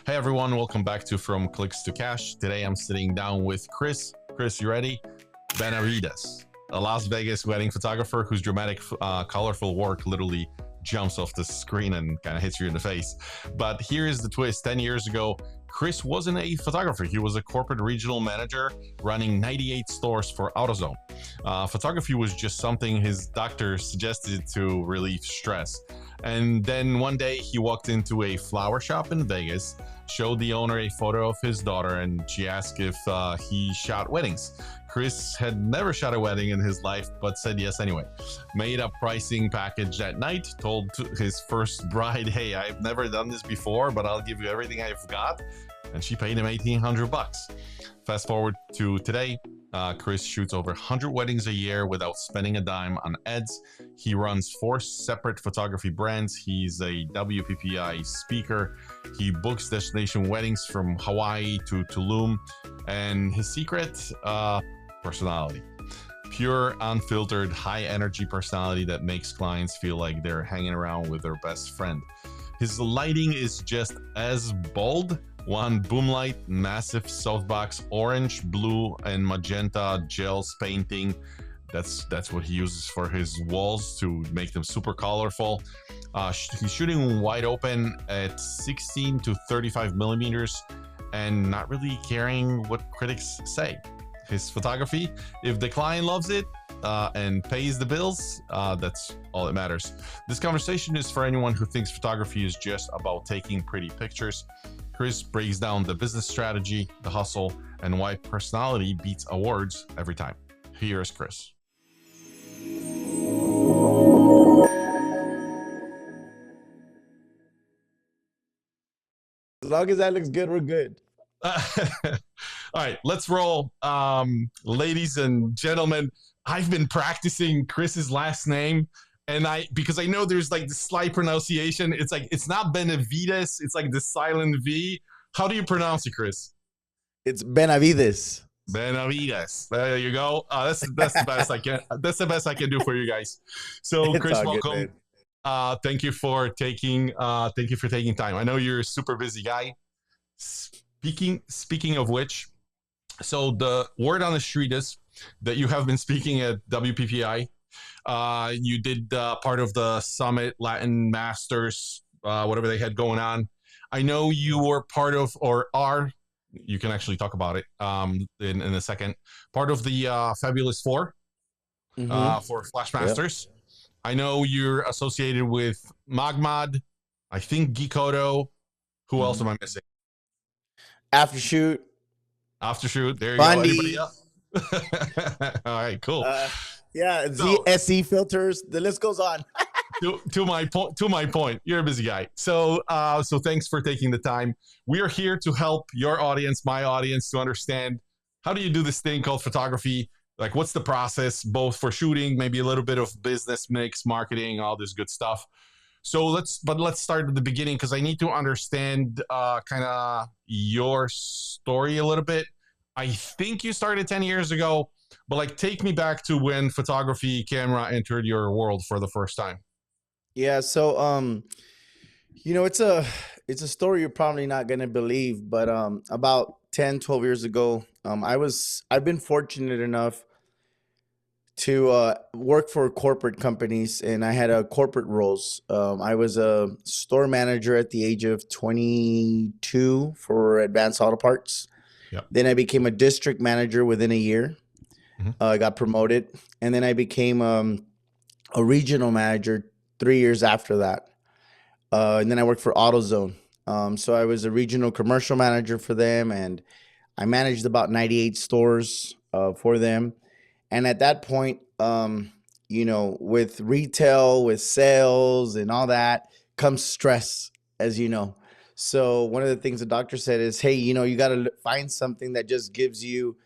Hey everyone, welcome back to From Clicks to Cash. Today I'm sitting down with Chris. Chris, you ready? Benavides, a Las Vegas wedding photographer whose dramatic, colorful work literally jumps off the screen and kind of hits you in the face. But here is the twist. 10 years ago, Chris wasn't a photographer. He was a corporate regional manager running 98 stores for AutoZone. Photography was just something his doctor suggested to relieve stress. And then one day he walked into a flower shop in Vegas, showed the owner a photo of his daughter, and she asked if he shot weddings. Chris had never shot a wedding in his life, but said yes anyway. Made a pricing package that night, told his first bride, hey, I've never done this before, but I'll give you everything I've got. And she paid him $1,800. Fast forward to today, Chris shoots over 100 weddings a year without spending a dime on ads. He runs 4 separate photography brands. He's a WPPI speaker. He books destination weddings from Hawaii to Tulum. And his secret, personality. Pure, unfiltered, high energy personality that makes clients feel like they're hanging around with their best friend. His lighting is just as bold. One boom light, massive softbox, orange, blue, and magenta gels painting. That's what he uses for his walls to make them super colorful. He's shooting wide open at 16 to 35 millimeters and not really caring what critics say. His photography, if the client loves it and pays the bills, that's all that matters. This conversation is for anyone who thinks photography is just about taking pretty pictures. Chris breaks down the business strategy, the hustle, and why personality beats awards every time. Here's Chris. As long as that looks good, we're good. All right, let's roll. Ladies and gentlemen, I've been practicing Chris's last name. And because I know there's like the slight pronunciation, it's not Benavides, it's like the silent V. How do you pronounce it, Chris? It's Benavides. Benavides. There you go. That's the best I can. That's the best I can do for you guys. So, It's Chris, all welcome. good, Thank you for taking time. I know you're a super busy guy. Speaking of which, so the word on the street is that you have been speaking at WPPI. You did part of the Summit Latin Masters, whatever they had going on. I know you were part of, or are, you can actually talk about it in a second, part of the Fabulous Four for Flash Masters. Yep. I know you're associated with Magmad, I think Geekoto. Who else am I missing? Aftershoot. There you Bundy. Go. Anybody else? All right, cool. Yeah, ZSE filters. The list goes on. to my point, you're a busy guy. So thanks for taking the time. We are here to help your audience, my audience, to understand how do you do this thing called photography? Like, what's the process, both for shooting, maybe a little bit of business mix, marketing, all this good stuff. So let's start at the beginning, because I need to understand kind of your story a little bit. I think you started 10 years ago, but like, take me back to when photography camera entered your world for the first time. Yeah. So, it's a story you're probably not going to believe, but about 10, 12 years ago, I've been fortunate enough to work for corporate companies, and I had corporate roles. I was a store manager at the age of 22 for Advanced Auto Parts. Yep. Then I became a district manager within a year. I got promoted, and then I became a regional manager 3 years after that. And then I worked for AutoZone. So I was a regional commercial manager for them, and I managed about 98 stores for them. And at that point, with retail, with sales and all that comes stress, as you know. So one of the things the doctor said is, hey, you got to find something that just gives you,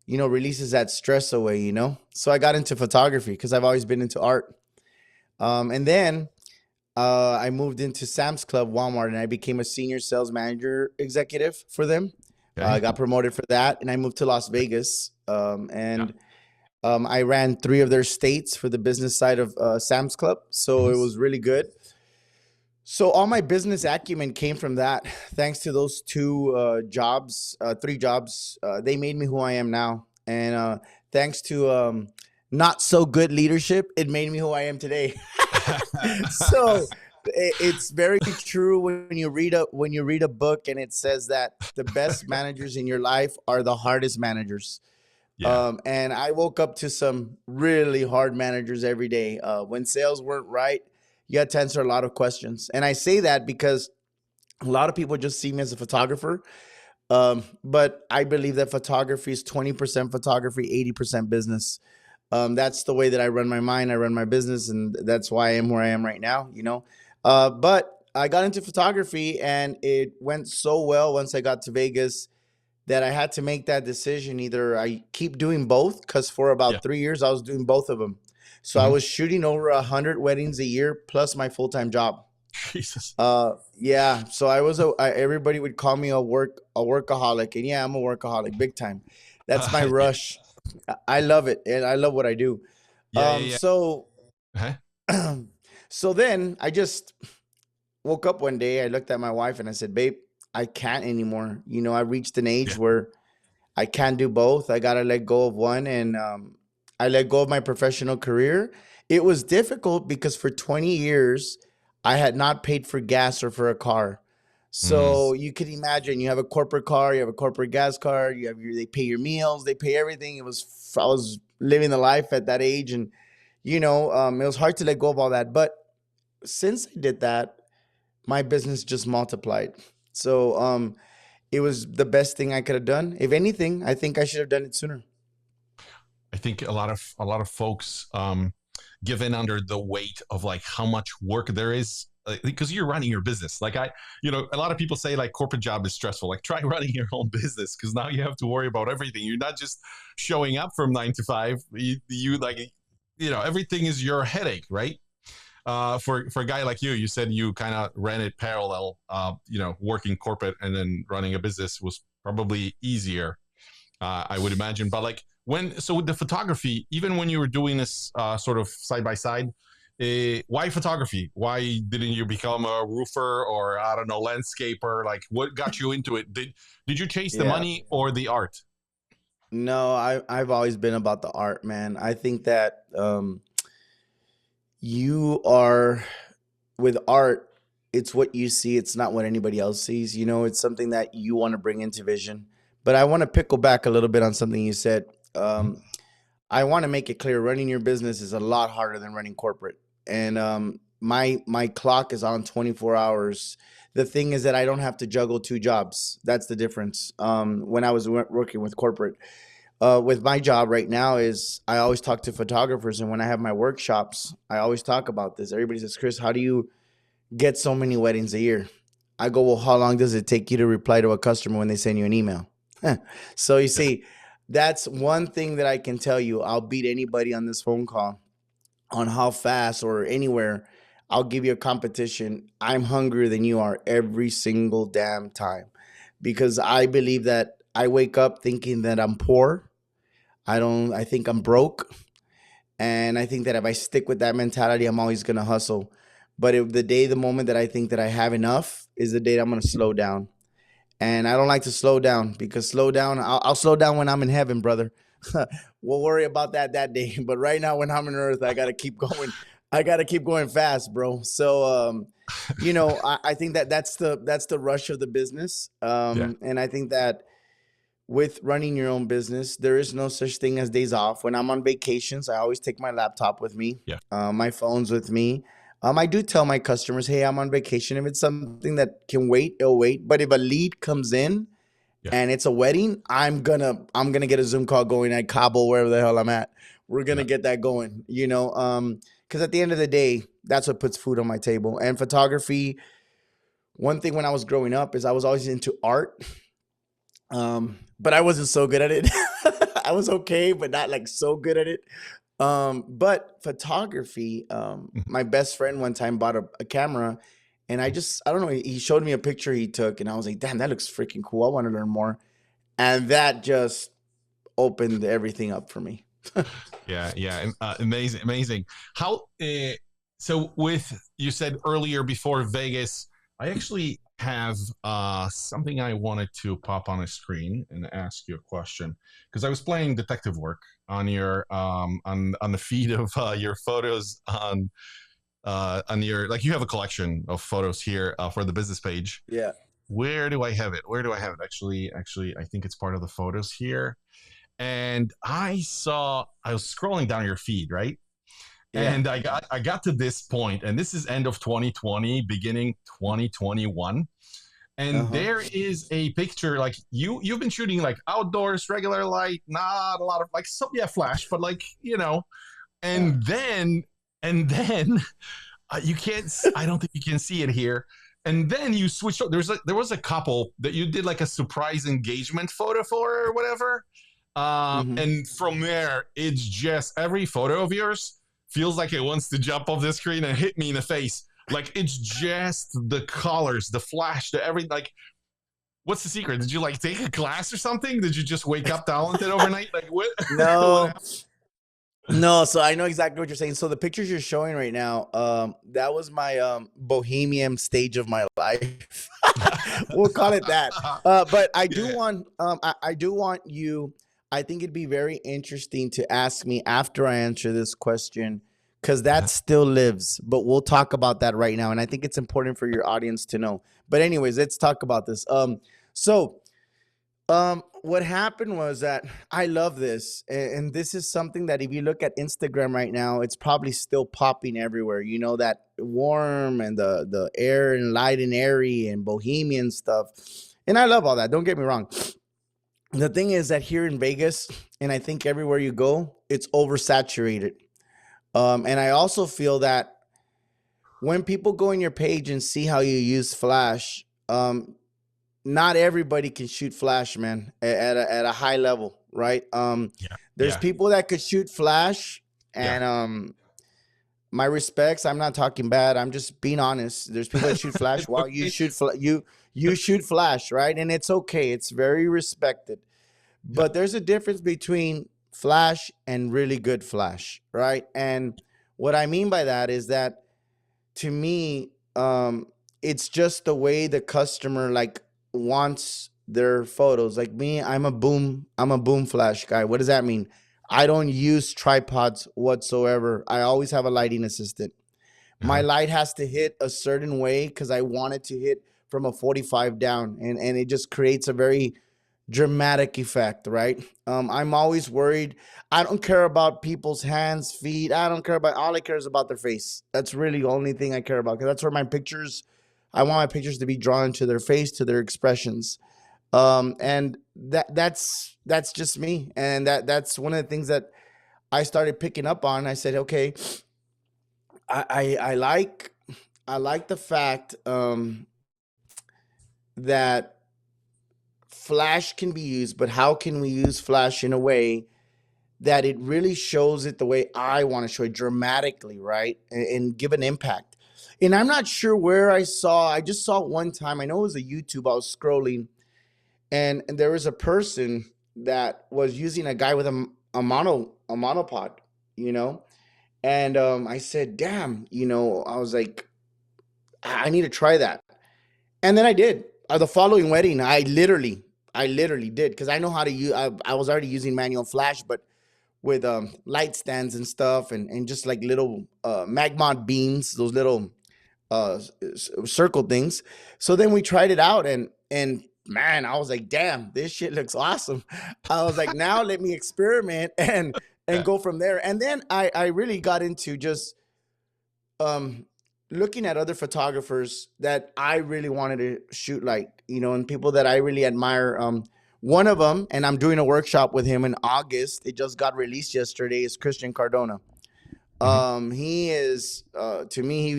releases that stress away, So I got into photography because I've always been into art. And then I moved into Sam's Club, Walmart, and I became a senior sales manager executive for them. Okay. I got promoted for that, and I moved to Las Vegas. I ran 3 of their states for the business side of Sam's Club. So it was really good. So all my business acumen came from that. Thanks to those three jobs, they made me who I am now. And thanks to not so good leadership, it made me who I am today. So it's very true when you read a book and it says that the best managers in your life are the hardest managers. Yeah. And I woke up to some really hard managers every day. When sales weren't right, you had to answer a lot of questions. And I say that because a lot of people just see me as a photographer. But I believe that photography is 20% photography, 80% business. That's the way that I run my mind. I run my business, and that's why I am where I am right now, you know. But I got into photography and it went so well once I got to Vegas that I had to make that decision. Either I keep doing both, because for Yeah. about 3 years I was doing both of them. So I Mhm. was shooting over 100 weddings a year plus my full-time job. Jesus. Yeah. So everybody would call me a workaholic, and yeah, I'm a workaholic, big time. That's my Yeah. rush. I love it, and I love what I do. Yeah. Yeah. So Yeah. Huh? so then I just woke up one day. I looked at my wife and I said, "Babe, I can't anymore. You know, I reached an age Yeah. where I can't do both. I gotta let go of one." And I let go of my professional career. It was difficult because for 20 years, I had not paid for gas or for a car. Mm. So you can imagine, you have a corporate car, you have a corporate gas card, they pay your meals, they pay everything. I was living the life at that age, and it was hard to let go of all that. But since I did that, my business just multiplied. So it was the best thing I could have done. If anything, I think I should have done it sooner. I think a lot of folks give in under the weight of like how much work there is, because you're running your business. Like a lot of people say like corporate job is stressful. Like try running your own business, because now you have to worry about everything. You're not just showing up from 9 to 5. You like, everything is your headache, right? For a guy like you said you kind of ran it parallel. Working corporate and then running a business was probably easier, I would imagine. But like with the photography, even when you were doing this sort of side by side, why photography? Why didn't you become a roofer or I don't know, landscaper? Like, what got you into it? Did you chase the Yeah. money or the art? No, I've always been about the art, man. I think that you are with art, it's what you see, it's not what anybody else sees. It's something that you want to bring into vision. But I want to pickle back a little bit on something you said. Mhm. I want to make it clear, running your business is a lot harder than running corporate. And my clock is on 24 hours. The thing is that I don't have to juggle two jobs. That's the difference. When I was working with corporate, with my job right now, is I always talk to photographers, and when I have my workshops, I always talk about this. Everybody says, "Chris, how do you get so many weddings a year?" I go, "Well, how long does it take you to reply to a customer when they send you an email?" So you Yeah. see, that's one thing that I can tell you. I'll beat anybody on this phone call on how fast, or anywhere. I'll give you a competition. I'm hungrier than you are every single damn time, because I believe that I wake up thinking that I'm poor. I think I'm broke. And I think that if I stick with that mentality, I'm always going to hustle. But if the moment that I think that I have enough is the day that I'm going to slow down. And I don't like to slow down, because I'll slow down when I'm in heaven, brother. We'll worry about that day. But right now, when I'm on earth, I got to keep going. I got to keep going fast, bro. So, I think that that's the rush of the business. Yeah. And I think that with running your own business, there is no such thing as days off. When I'm on vacations, I always take my laptop with me, Yeah. my phone's with me. I do tell my customers, "Hey, I'm on vacation. If it's something that can wait, it'll wait. But if a lead comes in Yeah. and it's a wedding, I'm gonna get a Zoom call going at Cabo, wherever the hell I'm at. We're gonna Yeah. get that going, because at the end of the day, that's what puts food on my table. And photography, one thing when I was growing up is I was always into art, but I wasn't so good at it. I was okay, but not like so good at it. But photography, Mhm. my best friend one time bought a camera, and I don't know, he showed me a picture he took, and I was like, damn, that looks freaking cool. I want to learn more. And that just opened everything up for me. Yeah. Yeah. Amazing. Amazing. How? So with you said earlier before Vegas, I actually have something I wanted to pop on a screen and ask you a question because I was playing detective work on your on the feed of your photos on your like you have a collection of photos here for the business page. Yeah. Where do I have it? Where do I have it? Actually, I think it's part of the photos here. And I was scrolling down your feed, right? Yeah. And I got to this point, and this is end of 2020, beginning 2021. And Uh-huh. there is a picture like you've been shooting like outdoors, regular light, not a lot of like so yeah, flash, but like Yeah. and then you can't. I don't think you can see it here. And then you switched. There was a couple that you did like a surprise engagement photo for or whatever. Mm-hmm. And from there, it's just every photo of yours feels like it wants to jump off the screen and hit me in the face. Like it's just the colors, the flash, the every like. What's the secret? Did you like take a class or something? Did you just wake up talented overnight? Like what? What No, happened? no. So I know exactly what you're saying. So the pictures you're showing right now, that was my bohemian stage of my life. We'll call it that. But I do Yeah. want, I do want you. I think it'd be very interesting to ask me after I answer this question, because that still lives. But we'll talk about that right now, and I think it's important for your audience to know. But anyways, let's talk about this. So what happened was that I love this, and this is something that if you look at Instagram right now, it's probably still popping everywhere. You know, that warm and the air and light and airy and bohemian stuff, and I love all that. Don't get me wrong. The thing is that here in Vegas, and I think everywhere you go, it's oversaturated. And I also feel that when people go in your page and see how you use Flash, not everybody can shoot flash, man, at a high level, right? Yeah. There's Yeah. people that could shoot flash, Yeah. and my respects. I'm not talking bad. I'm just being honest. There's people that shoot flash. It's Wow, okay. you shoot flash, right? And it's okay. It's very respected. Yeah. But there's a difference between flash and really good flash, right? And what I mean by that is that to me, it's just the way the customer like wants their photos. Like me, I'm a boom flash guy. What does that mean? I don't use tripods whatsoever. I always have a lighting assistant. My Uh-huh. light has to hit a certain way because I want it to hit from a 45 down, and it just creates a very dramatic effect, right? I'm always worried. I don't care about people's hands, feet. I don't care about, all I care is about their face. That's really the only thing I care about, because that's where my pictures, I want my pictures to be drawn to their face, to their expressions. And that's just me. And that's one of the things that I started picking up on. I said, okay, I like, I like the fact that Flash can be used, but how can we use Flash in a way that it really shows it the way I want to show it, dramatically, right? And give an impact. And I'm not sure where I just saw it one time. I know it was a YouTube. I was scrolling, and there was a person that was using a guy with a monopod, you know? And I said, damn, I was like, I need to try that. And then I did. The following wedding, I literally did, because I know how to use. I was already using manual flash, but with light stands and stuff, and just like little magmod beams, those little circle things. So then we tried it out, and man, I was like, damn, this shit looks awesome. I was like, now let me experiment and Yeah. go from there. And then I really got into just um looking at other photographers that I really wanted to shoot like, and people that I really admire. One of them, and I'm doing a workshop with him in August. It just got released yesterday. Is Christian Cardona. Mm-hmm. He is to me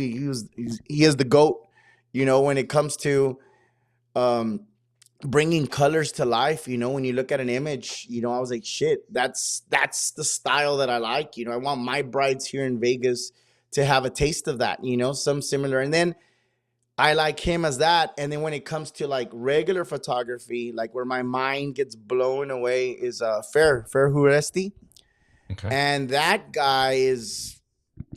he is the goat. When it comes to um bringing colors to life. When you look at an image, I was like, shit, that's the style that I like. I want my brides here in Vegas to have a taste of that, some similar. And then I like him as that. And then when it comes to like regular photography, like where my mind gets blown away, is Fair Huresti. Okay. And that guy is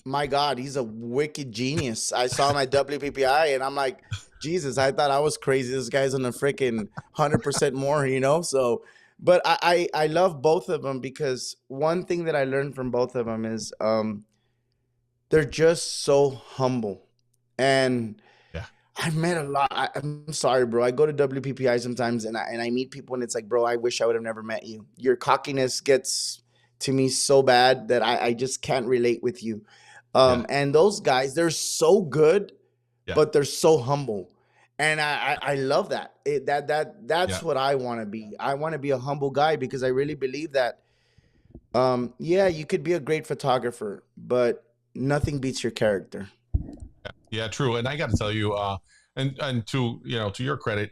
my God, he's a wicked genius. I saw him at WPPI, and I'm like, Jesus, I thought I was crazy. This guy's on a freaking 100% more, you know? So, but I love both of them because one thing that I learned from both of them is they're just so humble. And Yeah. I've met a lot. I'm sorry, bro. I go to WPPI sometimes and I meet people and it's like, bro, I wish I would have never met you. Your cockiness gets to me so bad that I just can't relate with you. Yeah. And those guys, they're so good, Yeah. but they're so humble. And I love that. That's Yeah. what I want to be. I want to be a humble guy because I really believe that yeah, you could be a great photographer, but nothing beats your character. Yeah, true. And I got to tell you, and to to your credit,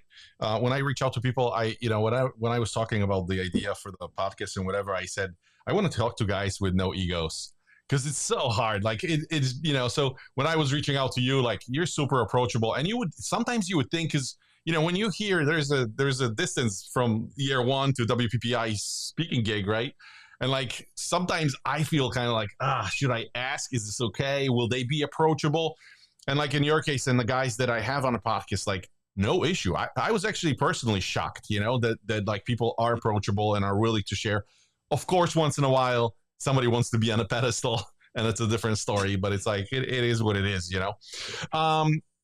when I reach out to people, when I was talking about the idea for the podcast and whatever, I said I want to talk to guys with no egos because it's so hard. Like it's so when I was reaching out to you, like you're super approachable, and sometimes you would think because when you hear there's a distance from year one to WPPI speaking gig, right? And like sometimes I feel kind of like, should I ask? Is this okay? Will they be approachable? And like in your case and the guys that I have on a podcast, like no issue. I was actually personally shocked, that like people are approachable and are willing to share. Of course, once in a while, somebody wants to be on a pedestal and it's a different story, but it's like, it is what it is.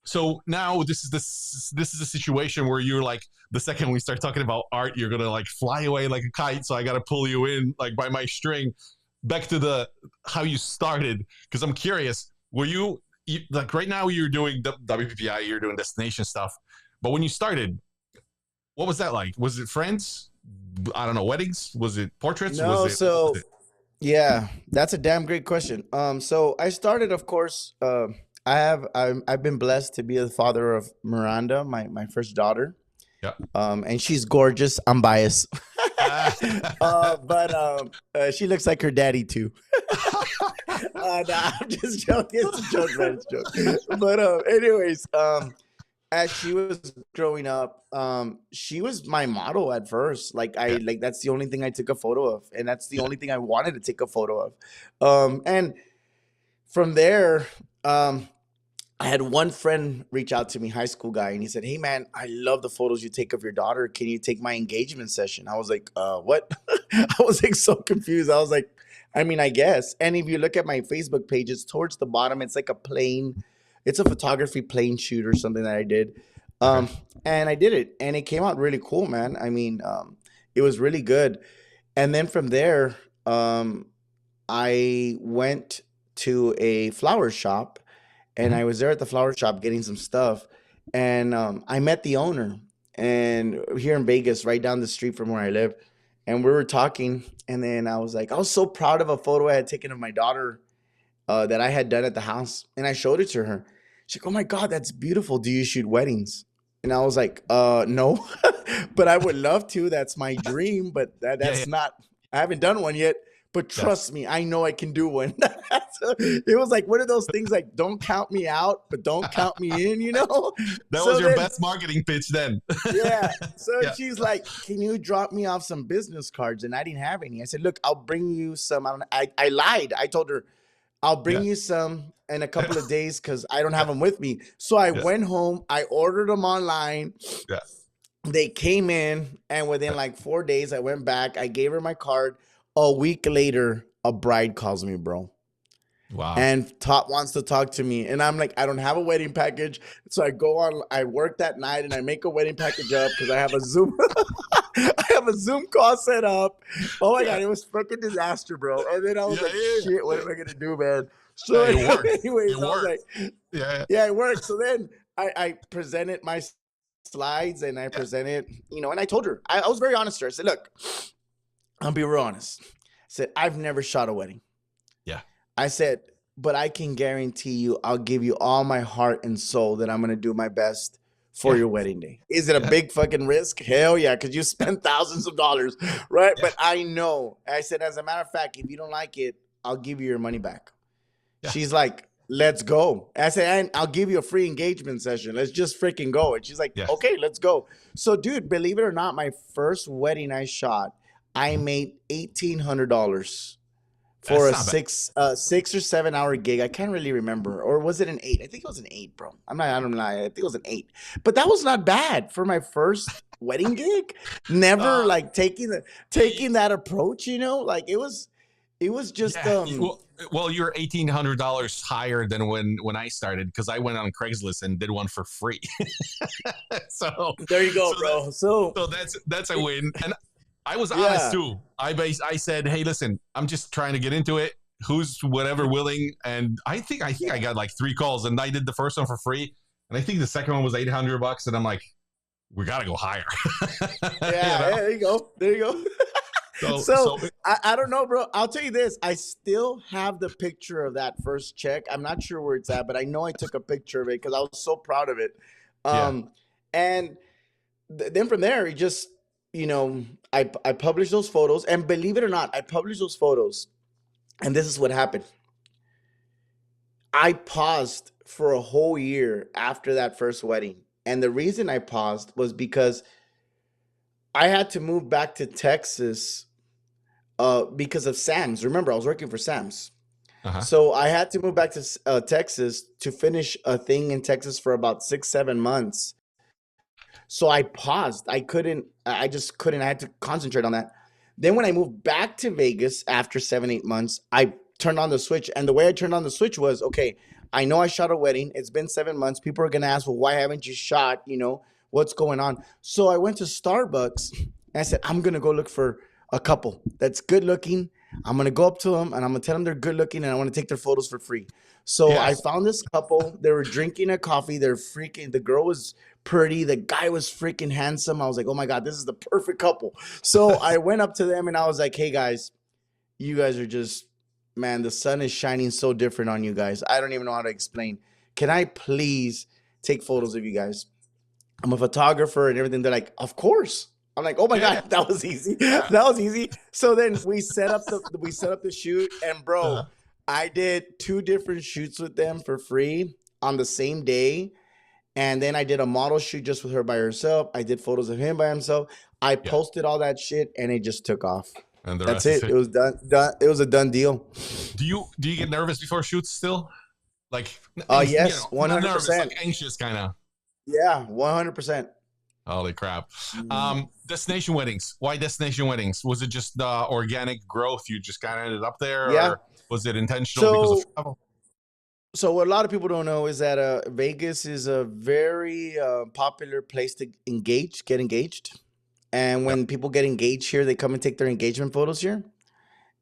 So now this is a situation where you're like, the second we start talking about art, you're going to like fly away like a kite. So I got to pull you in like by my string back to how you started. Cause I'm curious, were you like right now you're doing WPPI, you're doing destination stuff, but when you started, what was that like? Was it friends? I don't know, weddings? Was it portraits? No, What so was it? yeah, that's a damn great question. So I started, of course. I've been blessed to be the father of Miranda, my first daughter. Yeah. And she's gorgeous. I'm biased, Ah. but she looks like her daddy too. Nah, I'm just joking. It's a joke, man. It's a joke. But anyways, as she was growing up, she was my model at first. Like Yeah. that's the only thing I took a photo of, and that's the Yeah. only thing I wanted to take a photo of. And from there, I had one friend reach out to me, high school guy, and he said, "Hey man, I love the photos you take of your daughter. Can you take my engagement session?" I was like, what?" I was like so confused. I was like, I mean, I guess. And if you look at my Facebook page, it's towards the bottom. It's like it's a photography plane shoot or something that I did. Okay. Um, and I did it, and it came out really cool, man. I mean, it was really good. And then from there, I went to a flower shop and Mhm. I was there at the flower shop getting some stuff, and I met the owner, and here in Vegas, right down the street from where I live, and we were talking, and then I was like, I was so proud of a photo I had taken of my daughter that I had done at the house, and I showed it to her. She's like, "Oh my God, that's beautiful. Do you shoot weddings?" And I was like, no, but I would love to. That's my dream, but Yeah. Yeah. that's not. I haven't done one yet. But Yeah. trust me, I know I can do one. So it was like one of those things like, don't count me out, but don't count me in, you know? That was So your then, best marketing pitch then. yeah. So Yeah. she's like, can you drop me off some business cards? And I didn't have any. I said, look, I'll bring you some. I lied. I told her, I'll bring Yeah. you some in a couple of days because I don't Yeah. have them with me. So I Yeah. went home. I ordered them online. Yeah. They came in, and within Yeah. like 4 days, I went back. I gave her my card. A week later, a bride calls me, bro, Wow. and wants to talk to me. And I'm like, I don't have a wedding package. So I go on, I work that night and I make a wedding package up because I have a Zoom. I have a Zoom call set up. Oh my Yeah. God, it was fucking disaster, bro. And then I was Yeah. like, Yeah. shit, what am I gonna do, man? So Hey, it worked. anyways, It I was like, worked. Yeah. yeah, it worked. So then I presented my slides and I Yeah. presented, and I told her, I was very honest with her. I said, look, I'll be real honest. I said, I've never shot a wedding. Yeah. I said, but I can guarantee you, I'll give you all my heart and soul that I'm going to do my best for Yeah. your wedding day. Is it a Yeah. big fucking risk? Hell yeah, because you spend thousands of dollars, right? Yeah. But I know. I said, as a matter of fact, if you don't like it, I'll give you your money back. Yeah. She's like, let's go. I said, and I'll give you a free engagement session. Let's just freaking go. And she's like, Yeah. okay, let's go. So, dude, believe it or not, my first wedding I shot, I Mhm. made $1,800 for That's a not bad. 6 or 7 hour gig. I can't really remember, or was it an 8? I think it was an 8, bro. I don't know. I think it was an 8, but that was not bad for my first wedding gig. Never Uh, like taking that approach, like it was just yeah. Well, you're $1,800 higher than when I started because I went on Craigslist and did one for free. so there you go, so that bro. So so that's a win. And I was honest yeah, too. I said, hey, listen, I'm just trying to get into it. Who's whatever willing? And I think I yeah, got like 3 calls, and I did the first one for free, and I think the second one was $800, and I'm like, we gotta go higher. you yeah. know. There you go. There you go. So So so I don't know, bro. I'll tell you this. I still have the picture of that first check. I'm not sure where it's at, but I know I took a picture of it because I was so proud of it. yeah. And then from there, it just, I published those photos, and believe it or not, I published those photos, and this is what happened. I paused for a whole year after that first wedding, and the reason I paused was because I had to move back to Texas because of Sam's. Remember, I was working for Sam's. Uh-huh. So I had to move back to Texas to finish a thing in Texas for about 6, 7 months. So I paused. I just couldn't. I had to concentrate on that. Then when I moved back to Vegas after 7, 8 months, I turned on the switch. And the way I turned on the switch was, okay, I know I shot a wedding. It's been 7 months. People are going to ask, well, why haven't you shot? What's going on? So I went to Starbucks and I said, I'm going to go look for a couple that's good looking. I'm going to go up to them and I'm going to tell them they're good looking and I want to take their photos for free. So I Yes. found this couple. They were drinking a coffee. The girl was pretty. The guy was freaking handsome. I was like, oh my God, this is the perfect couple. So I went up to them and I was like, hey guys, you guys are just, man, the sun is shining so different on you guys. I don't even know how to explain. Can I please take photos of you guys? I'm a photographer and everything. They're like, of course. I'm like, oh my Yeah. God, that was easy. Yeah. That was easy. So then we set up the shoot, and bro, Uh, I did 2 different shoots with them for free on the same day. And then I did a model shoot just with her by herself. I did photos of him by himself. I yeah. posted all that shit and it just took off. And the That's rest is it. It it. was done. It was a done deal. Do you get nervous before shoots still? Like, Yes, not nervous, 100%. like anxious kind of. Yeah, 100%. Holy crap. Mm. Destination weddings. Why destination weddings? Was it just organic growth? You just kind of ended up there, Yeah. or was it intentional because of So travel? So what a lot of people don't know is that Vegas is a very popular place to get engaged. And Yep. when people get engaged here, they come and take their engagement photos here.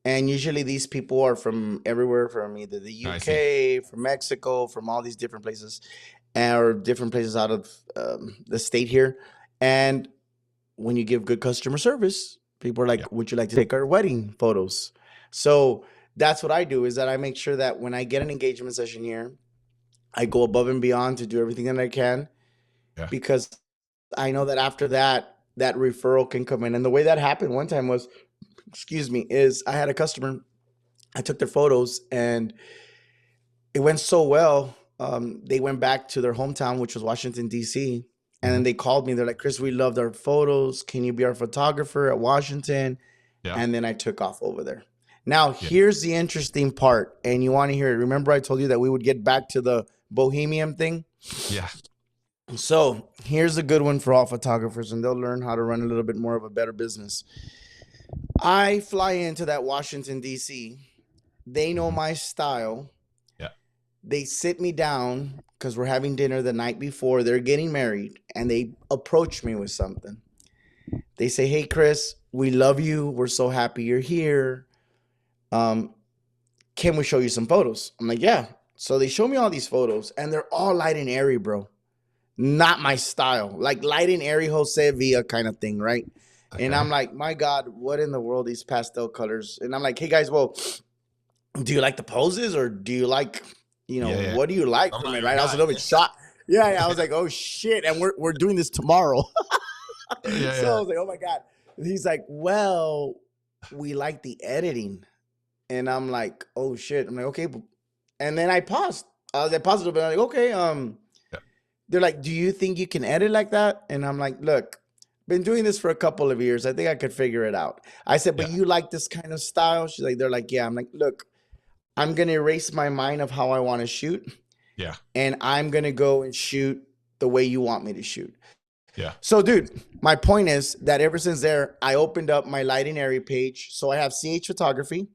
And usually these people are from everywhere, from either the I see. UK, from Mexico, from all these different places, or different places out of the state here. And when you give good customer service, people are Yeah. like, would you like to take our wedding photos? So that's what I do, is that I make sure that when I get an engagement session here, I go above and beyond to do everything that I can, Yeah. because I know that after that, that referral can come in. And the way that happened one time was, excuse me, is I had a customer, I took their photos and it went so well. They went back to their hometown, which was Washington, D.C. And Hmm. then they called me. They're like, Chris, we loved our photos. Can you be our photographer at Washington? Yeah. And then I took off over there. Now, Yeah. here's the interesting part, and you want to hear it. Remember, I told you that we would get back to the bohemian thing? Yeah. So here's a good one for all photographers, and they'll learn how to run a little bit more of a better business. I fly into that Washington, D.C. They know Hmm. my style. Yeah. They sit me down because we're having dinner the night before. They're getting married, and they approach me with something. They say, hey, Chris, we love you. We're so happy you're here. Um, can we show you some photos? I'm like, yeah. So they show me all these photos, and they're all light and airy, bro. Not my style, like light and airy Jose Villa kind of thing, right? And Okay. I'm like, my God, what in the world, these pastel colors? And I'm like, hey guys, well, do you like the poses, or do you like, Yeah. Yeah. what do you like I'm from not it, your right? I was a guy. little bit shocked. Yeah, yeah. I was like, oh shit, and we're doing this tomorrow. Yeah. So I Yeah. was like, oh my God. He's like, well, we like the editing. And I'm like, oh shit. I'm like, okay. And then I paused. I was like, positive, but I'm like, okay. Yeah. They're like, do you think you can edit like that? And I'm like, look, been doing this for a couple of years. I think I could figure it out. I said, but Yeah. you like this kind of style? She's like, they're like, yeah. I'm like, look, I'm going to erase my mind of how I want to shoot. Yeah. And I'm going to go and shoot the way you want me to shoot. Yeah. So, dude, my point is that ever since there, I opened up my light and airy page. So I have CH Photography.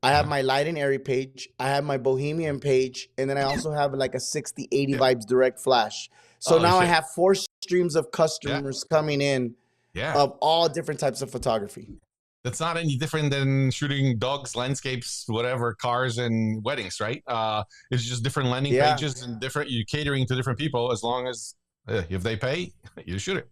I have my light and airy page. I have my bohemian page. And then I also have like a 60-80 Yeah. vibes direct flash. So Oh, now I shit. have 4 streams of customers coming in Yeah. of all different types of photography. That's not any different than shooting dogs, landscapes, whatever, cars and weddings, right? It's just different landing Yeah. pages and different, you catering to different people. As long as if they pay, you shoot it.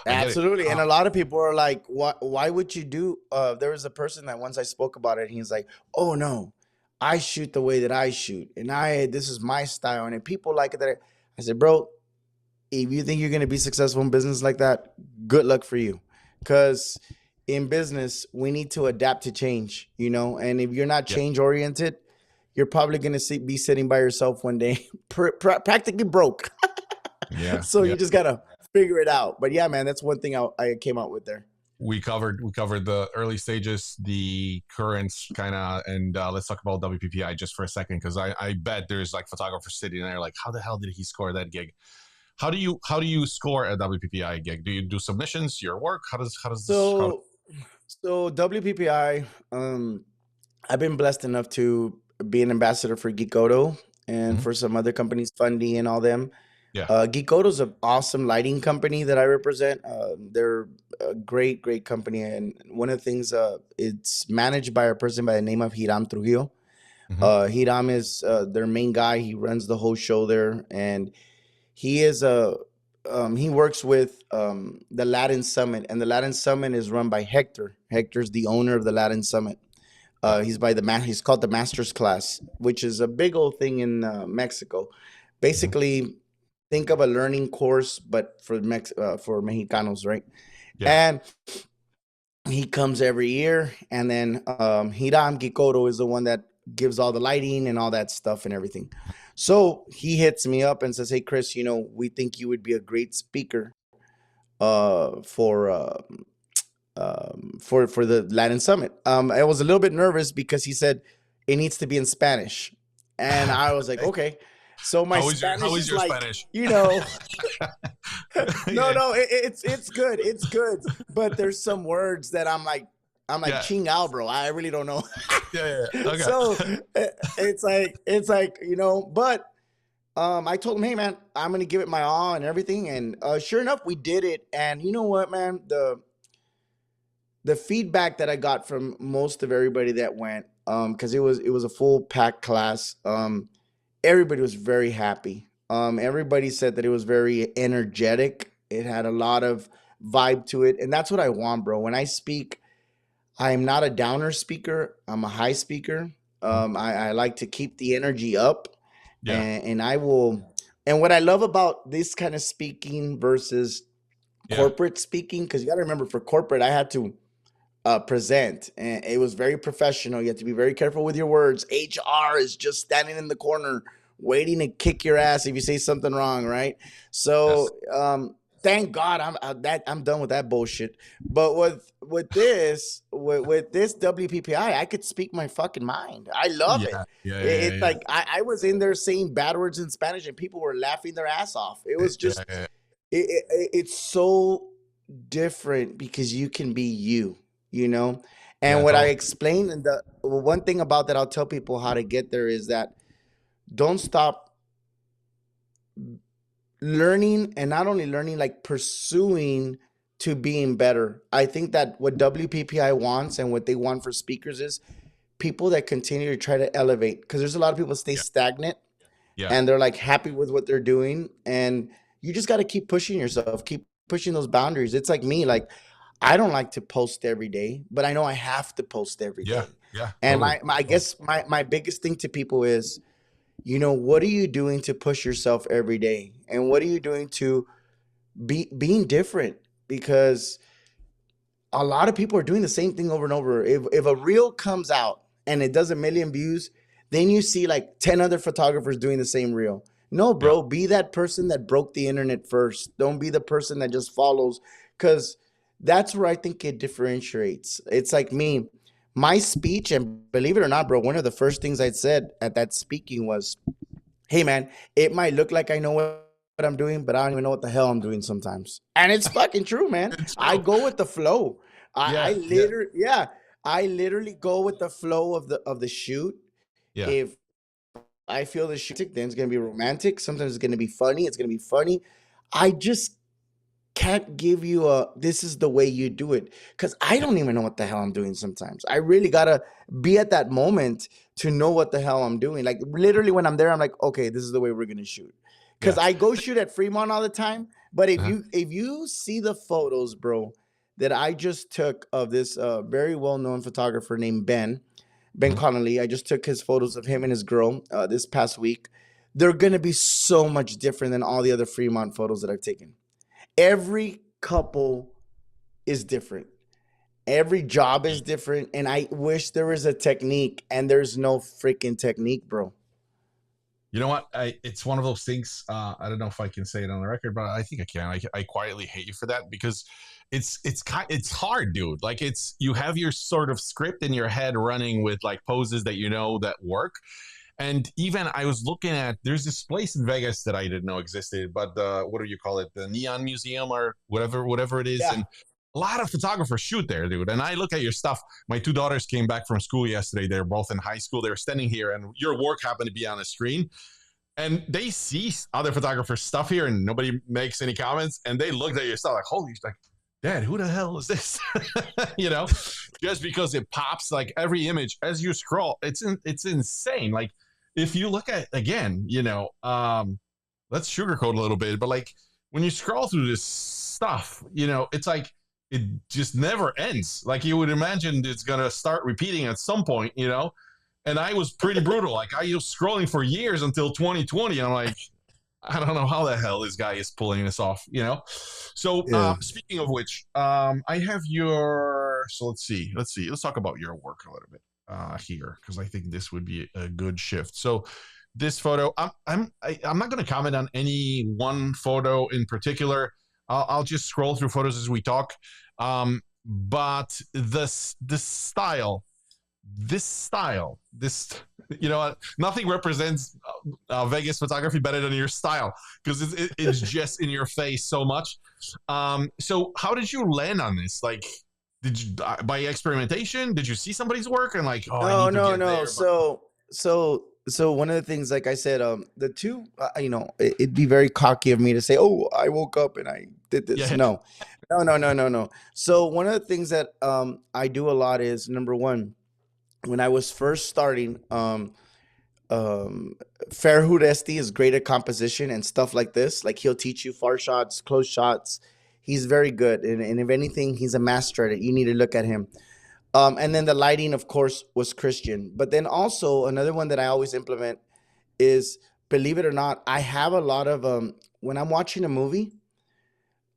I get it. Absolutely. And a lot of people are like, why would you do, there was a person that once I spoke about it, and he's like, oh no, I shoot the way that I shoot. And this is my style. And if people like it, I said, bro, if you think you're going to be successful in business like that, good luck for you. Because in business, we need to adapt to change, you know? And if you're not Yeah. change oriented, you're probably going to be sitting by yourself one day, practically broke. Yeah. So Yeah. you just got to figure it out. But yeah, man, that's one thing I came out with there. We covered the early stages, the currents kind of, and let's talk about WPPI just for a second, because I bet there's like photographers sitting there like, how the hell did he score that gig? How do you score a WPPI gig? Do you do submissions, your work? How does So WPPI, I've been blessed enough to be an ambassador for Geekoto and for some other companies, Fundy and all them. Yeah. Geekoto is an awesome lighting company that I represent. They're a great company, and one of the things, it's managed by a person by the name of Hiram Trujillo. Hiram is their main guy. He runs the whole show there, and he is he works with the Latin Summit, and the Latin Summit is run by Hector. Hector's the owner of the Latin Summit. He's called the masterclass, which is a big old thing in Mexico. Basically, think of a learning course, but for Mexicanos, right? Yeah. And he comes every year, and then Hiram Geekoto is the one that gives all the lighting and all that stuff and everything. So he hits me up and says, "Hey, Chris, you know, we think you would be a great speaker for the Latin Summit." I was a little bit nervous because he said it needs to be in Spanish, and I was like, okay. So my Spanish how is is your like, Spanish? you know, Yeah. no, it's good, it's good, but there's some words that I'm like Yeah. ching out, bro. I really don't know. Yeah. Okay. So it's like, you know, but I told him, hey man, I'm gonna give it my all and everything, and sure enough, we did it. And you know what, man, the feedback that I got from most of everybody that went, because it was a full packed class, everybody was very happy. Everybody said that it was very energetic. It had a lot of vibe to it, and that's what I want, bro. When I speak, I'm not a downer speaker. I'm a high speaker. I like to keep the energy up, Yeah. and I will. And what I love about this kind of speaking versus corporate speaking, because you got to remember, for corporate, I had to present, and it was very professional. You have to be very careful with your words. HR is just standing in the corner waiting to kick your ass if you say something wrong, right? So thank God I'm done with that bullshit. But with this WPPI, I could speak my fucking mind. I love it. It's like I was in there saying bad words in Spanish and people were laughing their ass off. It was just it's so different because you can be you know. And what I explained, and the one thing about that I'll tell people how to get there is that don't stop learning, and not only learning, like pursuing to being better. I think that what WPPI wants and what they want for speakers is people that continue to try to elevate, because there's a lot of people stay stagnant and they're like happy with what they're doing, and you just got to keep pushing yourself, keep pushing those boundaries. It's like me, like I don't like to post every day, but I know I have to post every day. And totally. I guess my biggest thing to people is, you know, what are you doing to push yourself every day? And what are you doing to being different? Because a lot of people are doing the same thing over and over. If a reel comes out and it does 1 million views, then you see like 10 other photographers doing the same reel. No, bro, be that person that broke the internet first. Don't be the person that just follows. because that's where I think it differentiates. It's like me, my speech, and believe it or not, bro, one of the first things I said at that speaking was, hey man, it might look like I know what I'm doing, but I don't even know what the hell I'm doing sometimes. And it's fucking true, man. It's I true. go with the flow. I Yeah, yeah, literally, yeah, I literally go with the flow of the shoot. yeah, If I feel the shoot, then it's gonna be romantic. Sometimes it's gonna be funny. It's gonna be funny. I just can't give you a this is the way you do it because I yeah, don't even know what the hell I'm doing sometimes. I really gotta be at that moment to know what the hell I'm doing. Like literally when I'm there, I'm like, okay, this is the way we're gonna shoot. Cause yeah. I go shoot at Fremont all the time. But if Uh-huh. you see the photos, bro, that I just took of this very well-known photographer named Ben Mhm. Connolly, I just took his photos of him and his girl this past week. They're gonna be so much different than all the other Fremont photos that I've taken. Every couple is different. Every job is different. And I wish there was a technique, and there's no freaking technique, bro. You know what? It's one of those things. I don't know if I can say it on the record, but I think I can. I quietly hate you for that because it's hard, dude. Like you have your sort of script in your head running with like poses that you know that work. And even I was looking at there's this place in Vegas that I didn't know existed, but what do you call it? The Neon Museum or whatever it is, Yeah. and a lot of photographers shoot there, dude. And I look at your stuff. My two daughters came back from school yesterday. They're both in high school. They were standing here, and your work happened to be on the screen. And they see other photographers' stuff here, and nobody makes any comments. And they looked at your stuff like, "Holy, like, Dad, who the hell is this?" you know, just because it pops like every image as you scroll. It's insane. Like if you look at again, let's sugarcoat a little bit, but like when you scroll through this stuff, it's like it just never ends. Like you would imagine it's gonna start repeating at some point. And I was pretty brutal. Like I was scrolling for years until 2020. And I'm like, I don't know how the hell this guy is pulling this off. So Yeah. speaking of which, I have your. So let's see. Let's talk about your work a little bit here because I think this would be a good shift. So this photo, I'm not going to comment on any one photo in particular. I'll just scroll through photos as we talk. But the style this nothing represents Vegas photography better than your style because it's just in your face so much. So how did you land on this? Like, did you by experimentation? Did you see somebody's work and like, oh, I No, need to no, get no. there? But So one of the things, like I said, the two, it'd be very cocky of me to say, "Oh, I woke up and I did this." yeah, No, no, no, no, no, no. So one of the things that I do a lot is number one, when I was first starting, um, Fairhood SD is great at composition and stuff like this. Like he'll teach you far shots, close shots. He's very good, and if anything, he's a master at it. You need to look at him. And then the lighting, of course, was Christian. But then also another one that I always implement is, believe it or not, I have a lot of when I'm watching a movie,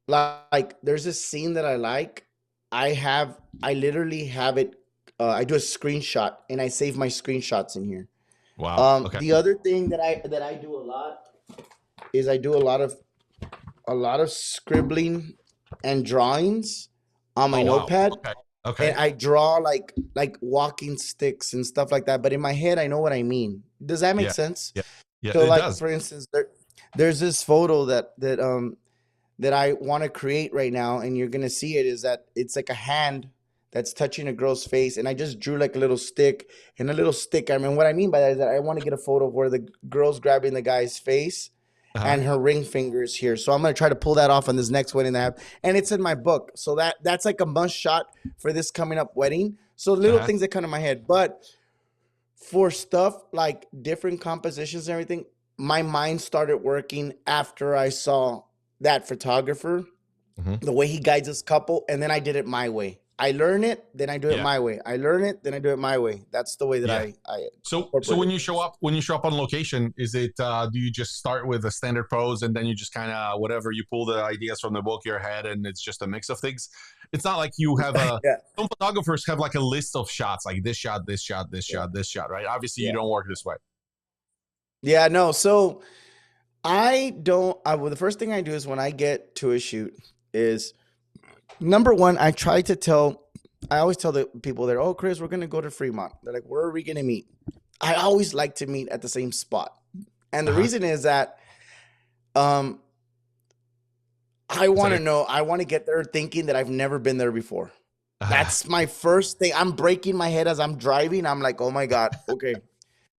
like there's this scene that I like. I literally have it. I do a screenshot and I save my screenshots in here. wow, okay, The other thing that I do a lot is I do a lot of scribbling and drawings on my oh wow, notepad, okay, and okay, I draw like walking sticks and stuff like that. But in my head, I know what I mean. Does that make yeah, sense? yeah, yeah, So, it like does. for instance, there's this photo that I want to create right now, and you're gonna see it. Is that it's like a hand that's touching a girl's face, and I just drew like a little stick and a little stick. I mean, what I mean by that is that I want to get a photo of where the girl's grabbing the guy's face Uh-huh. and her ring finger is here. So I'm gonna try to pull that off on this next wedding that I have, and it's in my book. So that's like a must shot for this coming up wedding. So little Uh-huh. things that come to my head, but for stuff like different compositions and everything, my mind started working after I saw that photographer, Hmm. the way he guides his couple, and then I did it my way. I learn it, then I do it Yeah, my way. I learn it, then I do it my way. That's the way that yeah. I So incorporate when it. you show up on location, is it do you just start with a standard pose and then you just kind of whatever you pull the ideas from the book of your head and it's just a mix of things? It's not like you have Yeah, some photographers have like a list of shots, like this shot, this shot, this yeah, shot, this shot, right? Obviously, you yeah, don't work this way. yeah. No, so I don't. Well, the first thing I do is when I get to a shoot is Number one, I always tell the people there, oh, Chris, we're going to go to Fremont. They're like, where are we going to meet? I always like to meet at the same spot. And the Uh-huh. reason is that um, I It's want to like know, I want to get there thinking that I've never been there before. uh, That's my first thing. I'm breaking my head as I'm driving. I'm like, oh my God, okay,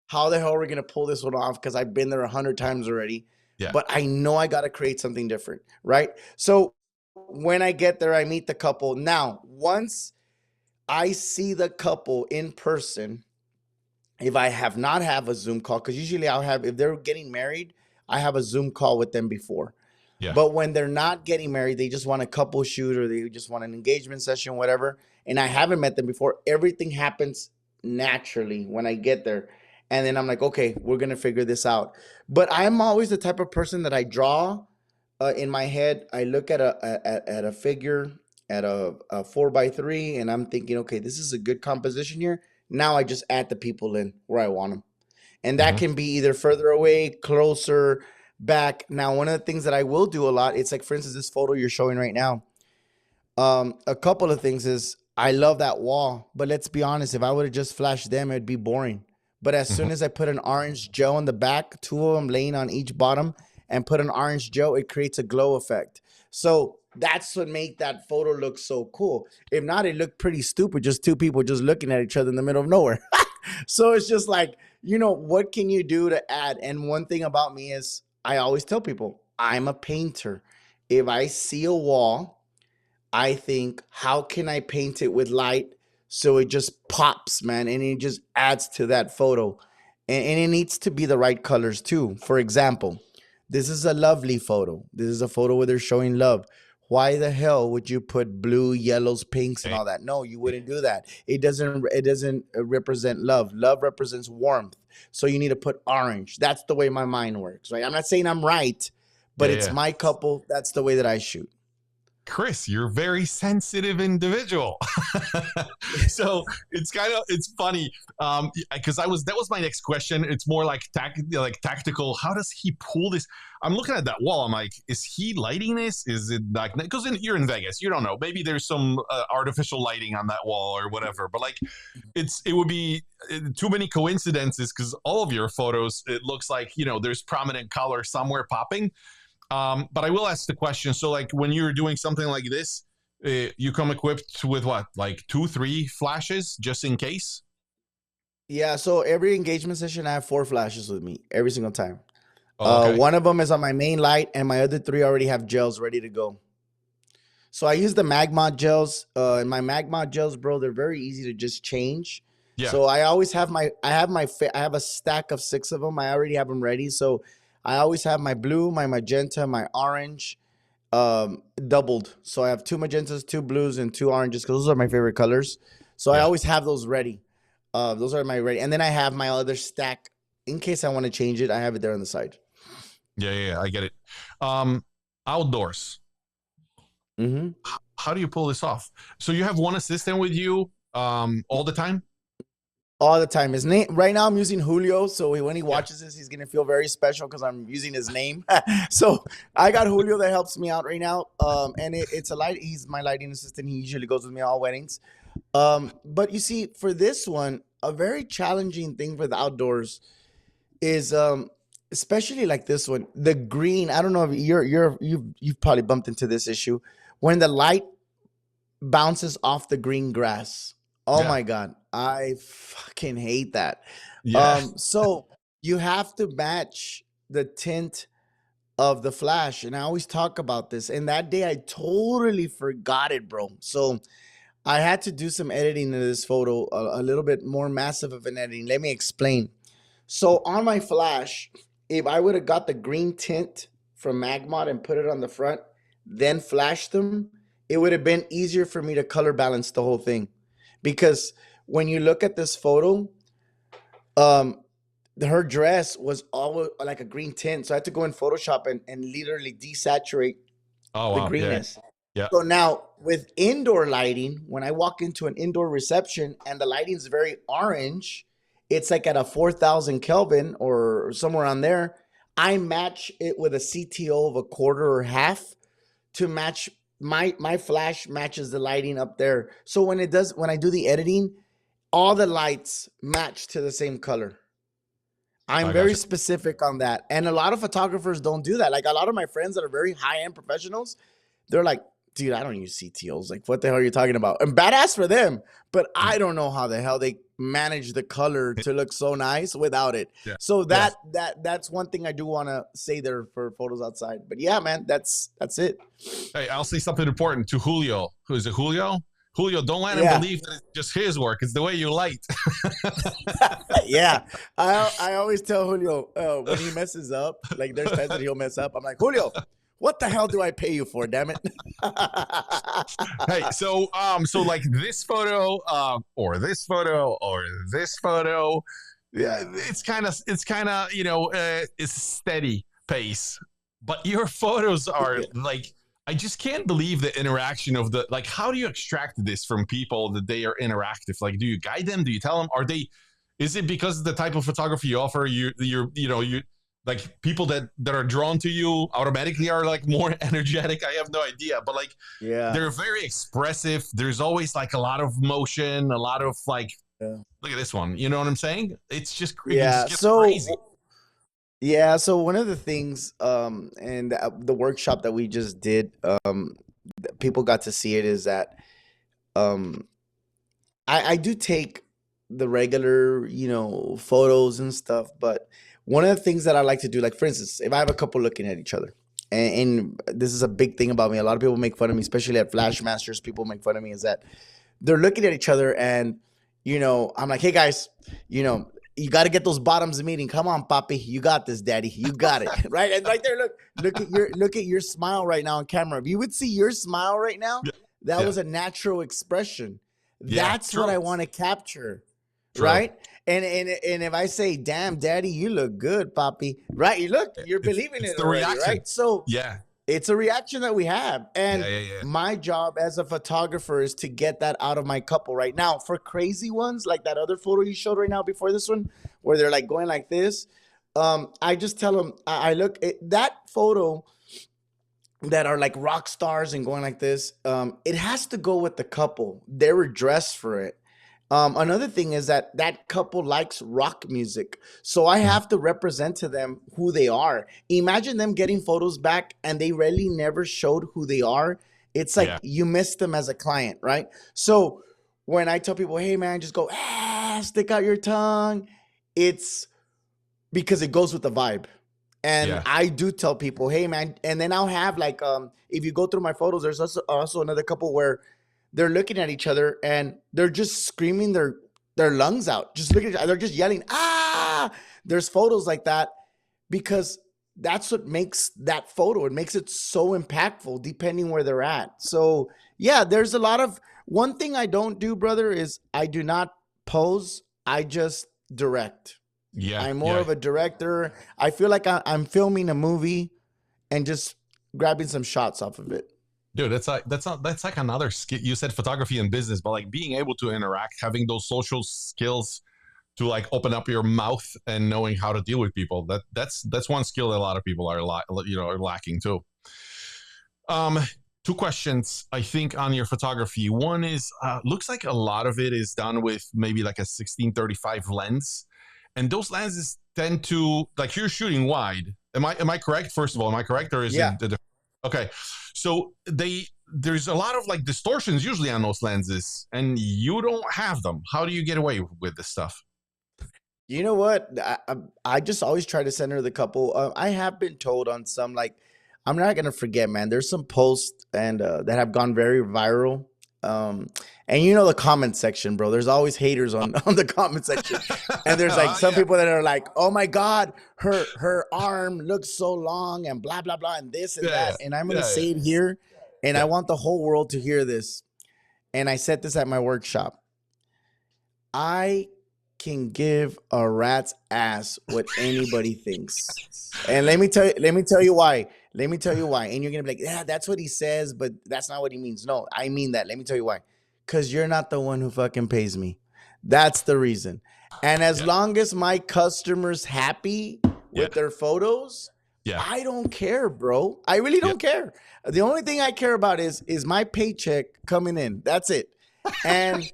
how the hell are we going to pull this one off? Because I've been there 100 times already, yeah. but I know I got to create something different, right? So when I get there, I meet the couple. Now, once I see the couple in person, if I have not have a Zoom call, because usually I'll have, if they're getting married, I have a Zoom call with them before. Yeah. But when they're not getting married, they just want a couple shoot or they just want an engagement session, whatever. And I haven't met them before. Everything happens naturally when I get there. And then I'm like, okay, we're going to figure this out. But I'm always the type of person that I draw in my head. I look at a figure at a 4x3 and I'm thinking, okay, this is a good composition here. Now I just add the people in where I want them. And that Hmm. can be either further away, closer, back. Now, one of the things that I will do a lot, it's like, for instance, this photo you're showing right now. A couple of things is I love that wall, but let's be honest, if I would have just flashed them, it'd be boring. But as Hmm. soon as I put an orange gel on the back, two of them laying on each bottom, and put an orange gel, it creates a glow effect. So that's what made that photo look so cool. If not, it looked pretty stupid, just two people just looking at each other in the middle of nowhere. So it's just like, what can you do to add? And one thing about me is I always tell people I'm a painter. If I see a wall, I think, how can I paint it with light so it just pops, man, and it just adds to that photo. And it needs to be the right colors too. For example, this is a lovely photo. This is a photo where they're showing love. Why the hell would you put blue, yellows, pinks, and all that? No, you wouldn't do that. It doesn't represent love. Love represents warmth. So you need to put orange. That's the way my mind works, right? I'm not saying I'm right, Yeah, but it's yeah. my couple. That's the way that I shoot. Chris, you're a very sensitive individual. So it's funny because that was my next question. It's more like tactical. How does he pull this? I'm looking at that wall. I'm like, is he lighting this? Is it like, because you're in Vegas, you don't know. Maybe there's some artificial lighting on that wall or whatever. But like, it would be too many coincidences because all of your photos, it looks like there's prominent color somewhere popping. But I will ask the question. So, like, when you're doing something like this, you come equipped with what, like 2, 3 flashes just in case? Yeah, so every engagement session, I have 4 flashes with me every single time. Oh, okay. One of them is on my main light, and my other three already have gels ready to go. So I use the Magmod gels, and my Magmod gels, bro, they're very easy to just change. Yeah. So I always have I have a stack of 6 of them. I already have them ready. So I always have my blue, my magenta, my orange, doubled. So I have 2 magentas, 2 blues, and 2 oranges because those are my favorite colors. So I Yeah. always have those ready. Those are my ready, and then I have my other stack in case I want to change it. I have it there on the side. Yeah. Yeah. Yeah, I get it. Um, Outdoors. Mm-hmm. How do you pull this off? So you have one assistant with you all the time? All the time. His name right now I'm using Julio, so when he Yeah. watches this, he's gonna feel very special because I'm using his name. So I got Julio that helps me out right now. And it's a light. He's my lighting assistant. He usually goes with me at all weddings. But you see, for this one, a very challenging thing for the outdoors is especially like this one, the green. I don't know if you've probably bumped into this issue when the light bounces off the green grass. Oh Yeah. my God. I fucking hate that. Yeah. So you have to match the tint of the flash. And I always talk about this. And that day I totally forgot it, bro. So I had to do some editing to this photo, a little bit more massive of an editing. Let me explain. So on my flash, if I would have got the green tint from Magmod and put it on the front, then flashed them, it would have been easier for me to color balance the whole thing. Because when you look at this photo, um, her dress was all like a green tint. So I had to go in Photoshop and literally desaturate Oh, the wow. Yeah. greenness. Yeah. So now with indoor lighting, when I walk into an indoor reception and the lighting is very orange, it's like at a 4,000 Kelvin or somewhere on there. I match it with a CTO of a quarter or half to match my flash matches the lighting up there. So when I do the editing, all the lights match to the same color. I'm I very gotcha. specific on that. And a lot of photographers don't do that. Like a lot of my friends that are very high-end professionals, they're like, dude, I don't use CTOs. Like, what the hell are you talking about? And badass for them. But I don't know how the hell they manage the color to look so nice without it. Yeah. So Yeah. that's one thing I do want to say there for photos outside. But yeah, man, that's it. Hey, I'll say something important to Julio. Who is it, Julio? Julio, don't let him Yeah. believe that it's just his work. It's the way you light. Yeah. I always tell Julio when he messes up, like there's times that he'll mess up. I'm like, Julio, what the hell do I pay you for? Damn it. Hey, so like this photo, or this photo, or this photo, yeah, it's kind of it's steady pace. But your photos are like, I just can't believe the interaction of the, like, how do you extract this from people that they are interactive? Like, do you guide them? Do you tell them? Is it because of the type of photography you offer? You like people that are drawn to you automatically are like more energetic. I have no idea, but like, Yeah. they're very expressive. There's always like a lot of motion, a lot of like, look at this one. You know what I'm saying? It's just, Yeah. just So crazy. yeah, so one of the things, and the workshop that we just did, people got to see it, is that um, I do take the regular, photos and stuff, but one of the things that I like to do, like for instance, if I have a couple looking at each other, and this is a big thing about me, a lot of people make fun of me, especially at Flash Masters, people make fun of me, is that they're looking at each other and, I'm like, hey guys, you got to get those bottoms meeting. Come on, papi, you got this, daddy. You got it, right? And right there, look at your smile right now on camera. If you would see your smile right now, that was a natural expression. That's what I want to capture, right? And if I say, "Damn, daddy, you look good, papi," right? You're believing it already, right? So yeah, it's a reaction that we have. And yeah. my job as a photographer is to get that out of my couple right now. For crazy ones, like that other photo you showed right now before this one, where they're like going like this, I just tell them, I look at that photo that are like rock stars and going like this. It has to go with the couple. They were dressed for it. Another thing is that couple likes rock music. So I have to represent to them who they are. Imagine them getting photos back and they really never showed who they are. It's like you missed them as a client, right? So when I tell people, hey man, just go, stick out your tongue, it's because it goes with the vibe. And I do tell people, hey man, and then I'll have like, if you go through my photos, there's also another couple where they're looking at each other and they're just screaming their lungs out. Just looking at each other, they're just yelling, ah! There's photos like that because that's what makes that photo. It makes it so impactful depending where they're at. So yeah, there's a lot of, one thing I don't do, brother, is I do not pose. I just direct. Yeah. I'm more of a director. I feel like I'm filming a movie and just grabbing some shots off of it. Dude, that's like another skill. You said photography and business, but like being able to interact, having those social skills to like open up your mouth and knowing how to deal with people. That's one skill that a lot of people are lacking too. Two questions I think on your photography. One is looks like a lot of it is done with maybe like a 16-35 lens, and those lenses tend to, like, you're shooting wide. Am I correct? First of all, am I correct, or is it? Okay, so there's a lot of like distortions usually on those lenses, and you don't have them. How do you get away with this stuff? You know what? I just always try to center the couple. I have been told on some, like, I'm not gonna forget, man. There's some posts and that have gone very viral. And the comment section, bro. There's always haters on the comment section, and there's like some people that are like, "Oh my God, her arm looks so long," and blah blah blah, and this and that. And I'm gonna say it here, and I want the whole world to hear this. And I said this at my workshop. I can give a rat's ass what anybody thinks, and let me tell you why. Let me tell you why. And you're gonna be like, yeah, that's what he says, but that's not what he means. No, I mean that. Let me tell you why. Because you're not the one who fucking pays me. That's the reason. And as long as my customers happy with their photos, Yeah. I don't care, bro. I really Yeah. don't care. The only thing I care about is my paycheck coming in. That's it. And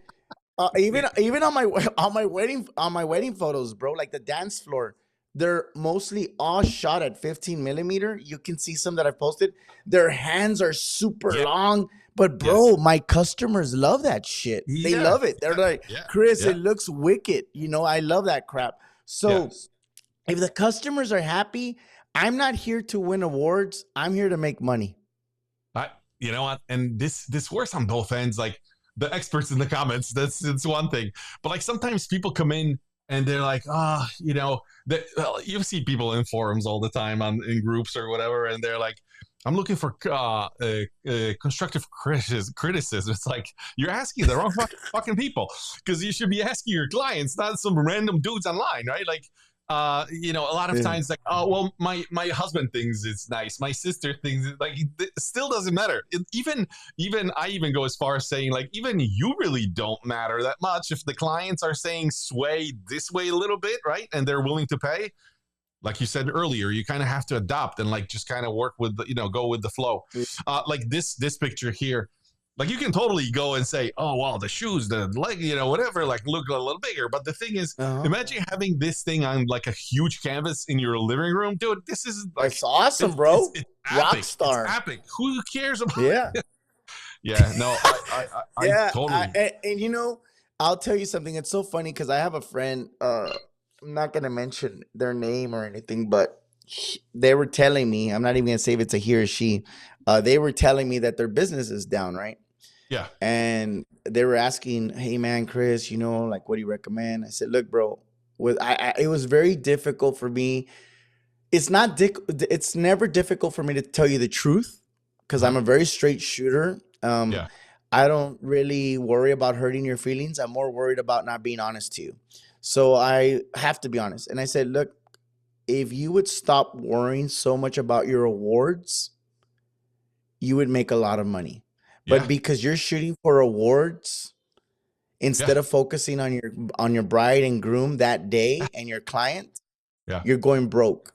even on my wedding photos, bro, like the dance floor, they're mostly all shot at 15 millimeter. You can see some that I've posted. Their hands are super Yeah. long, but Yes. bro, my customers love that shit. They Yeah. love it. They're like, Yeah. Chris, Yeah. it looks wicked. I love that crap. Yeah. So if the customers are happy, I'm not here to win awards. I'm here to make money. You know what? And this works on both ends. Like the experts in the comments, it's one thing, but like sometimes people come in and they're like, you see people in forums all the time in groups or whatever, and they're like, I'm looking for constructive criticism. It's like you're asking the wrong fucking people, because you should be asking your clients, not some random dudes online, right? Like, a lot of times, like, oh well, my husband thinks it's nice, my sister thinks it, like, it still doesn't matter. Even I even go as far as saying, like, even you really don't matter that much if the clients are saying sway this way a little bit, right, and they're willing to pay. Like you said earlier, you kind of have to adopt and like just kind of work with go with the flow. Like this picture here, like you can totally go and say, oh well, the shoes, the leg, whatever, like look a little bigger. But the thing is, imagine having this thing on like a huge canvas in your living room, dude. This is like, it's awesome, bro. It's Rock star. It's epic. Who cares about? Yeah. Yeah. No, I totally. And I'll tell you something. It's so funny because I have a friend. I'm not gonna mention their name or anything, but they were telling me. I'm not even gonna say if it's a he or she. They were telling me that their business is down, right? Yeah. And they were asking, "Hey, man, Chris, like, what do you recommend?" I said, "Look, bro, it was very difficult for me. It's never difficult for me to tell you the truth because I'm a very straight shooter. Yeah. I don't really worry about hurting your feelings. I'm more worried about not being honest to you. So I have to be honest." And I said, "Look, if you would stop worrying so much about your awards, you would make a lot of money. But because you're shooting for awards instead of focusing on your bride and groom that day and your client, you're going broke."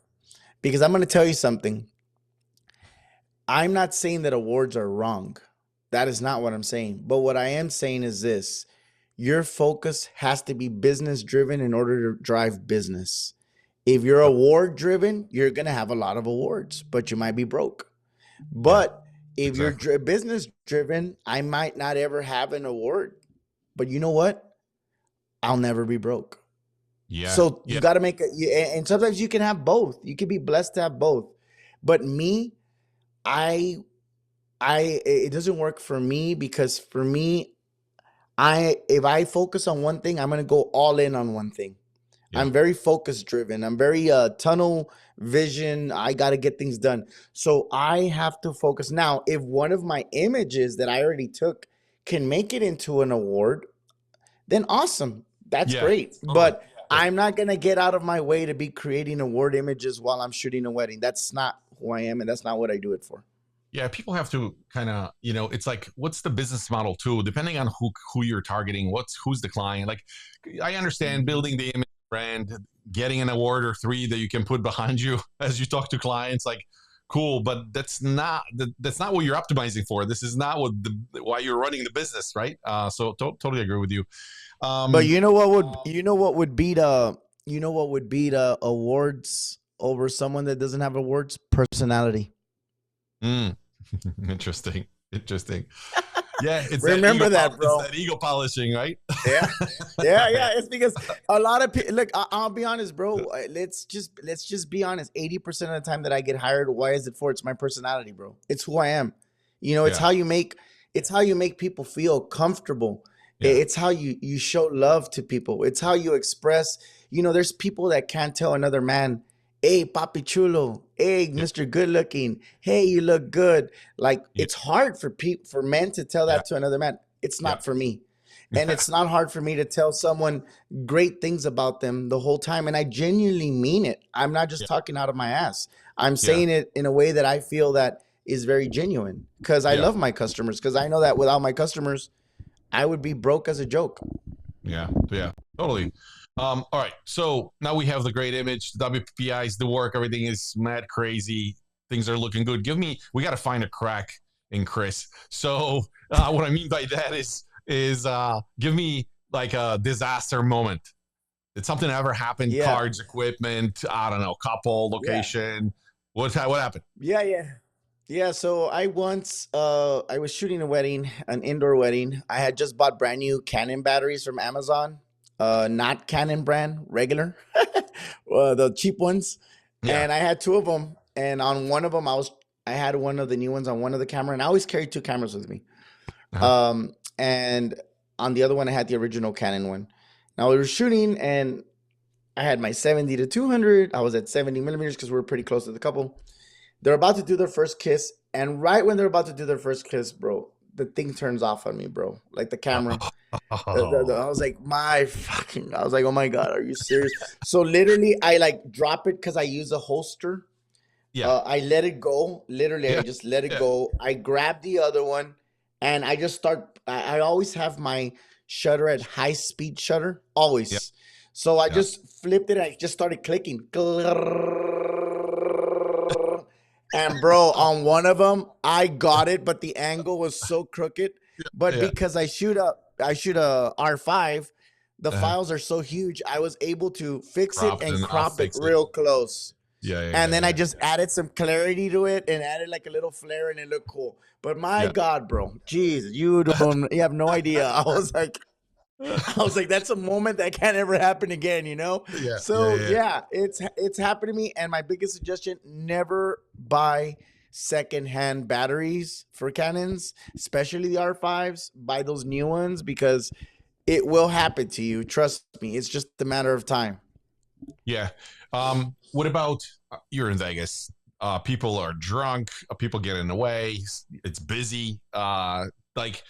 Because I'm going to tell you something. I'm not saying that awards are wrong. That is not what I'm saying. But what I am saying is this. Your focus has to be business driven in order to drive business. If you're award driven, you're going to have a lot of awards, but you might be broke. But if you're business driven, I might not ever have an award, but you know what? I'll never be broke. Yeah. So you got to and sometimes you can have both. You can be blessed to have both. But me, it doesn't work for me because for me, if I focus on one thing, I'm going to go all in on one thing. Yeah. I'm very focus driven. I'm very tunnel vision. I got to get things done. So I have to focus. Now, if one of my images that I already took can make it into an award, then awesome. That's great. But I'm not going to get out of my way to be creating award images while I'm shooting a wedding. That's not who I am, and that's not what I do it for. Yeah, people have to kind of, it's like, what's the business model too, depending on who you're targeting, who's the client. Like, I understand building the image brand, getting an award or 3 that you can put behind you as you talk to clients, like, cool, but that's not what you're optimizing for. This is not why you're running the business, right? So totally agree with you. But you know what would beat awards over someone that doesn't have awards? Personality. Interesting. Yeah, it's remember that, bro. It's that ego polishing, right? Yeah. It's because a lot of people. Look, I'll be honest, bro. Let's just be honest. 80% of the time that I get hired, why is it for? It's my personality, bro. It's who I am. It's how you make people feel comfortable. Yeah. It's how you show love to people. It's how you express. There's people that can't tell another man, "Hey, papi chulo. Hey, Mr. Good Looking. Hey, you look good." Like, it's hard for men to tell that to another man. It's not for me. And it's not hard for me to tell someone great things about them the whole time. And I genuinely mean it. I'm not just talking out of my ass. I'm saying it in a way that I feel that is very genuine because I love my customers, because I know that without my customers, I would be broke as a joke. Yeah, totally. All right. So now we have the great image, the WPPIs, the work, everything is mad crazy. Things are looking good. We got to find a crack in Chris. So what I mean by that is give me like a disaster moment. Did something ever happen? Yeah, Cards, equipment, I don't know, couple, yeah, location. What happened? yeah, yeah. Yeah, so I was shooting a wedding, an indoor wedding. I had just bought brand new Canon batteries from Amazon. Not Canon brand, regular. The cheap ones. Yeah. And I had two of them, and on one of them I had one of the new ones on one of the camera, and I always carry two cameras with me. Uh-huh. And on the other one I had the original Canon one. Now we were shooting, and I had my 70 to 200. I was at 70 millimeters because we were pretty close to the couple. They're about to do their first kiss, and right when they're about to do their first kiss, bro, the thing turns off on me, bro. Like the camera. Oh, I was like, I was like, oh my God, are you serious? So literally, I like drop it because I use a holster. yeah. I let it go. Literally, I Yeah. just let it Yeah. go. I grab the other one, and I just start. I always have my shutter at high speed shutter, Yeah. always. So I Yeah. just flipped it. I just started clicking. And bro, on one of them, I got it, but the angle was so crooked. But Yeah. because I shoot a R5, the Uh-huh. files are so huge, I was able to fix it Crop it and and I'll crop it fix it. real close. Yeah. Yeah. And Yeah. then I Yeah. just added some clarity to it and added like a little flare, and it looked cool. But my Yeah. God, bro, jeez, you have no idea. I was like, that's a moment that can't ever happen again, you know? Yeah. Yeah. So Yeah. yeah, it's happened to me. And my biggest suggestion, never buy secondhand batteries for Canons, especially the R5s. Buy those new ones because it will happen to you. Trust me, it's just a matter of time. Yeah. What about you're in Vegas? People are drunk. People get in the way. It's busy. Like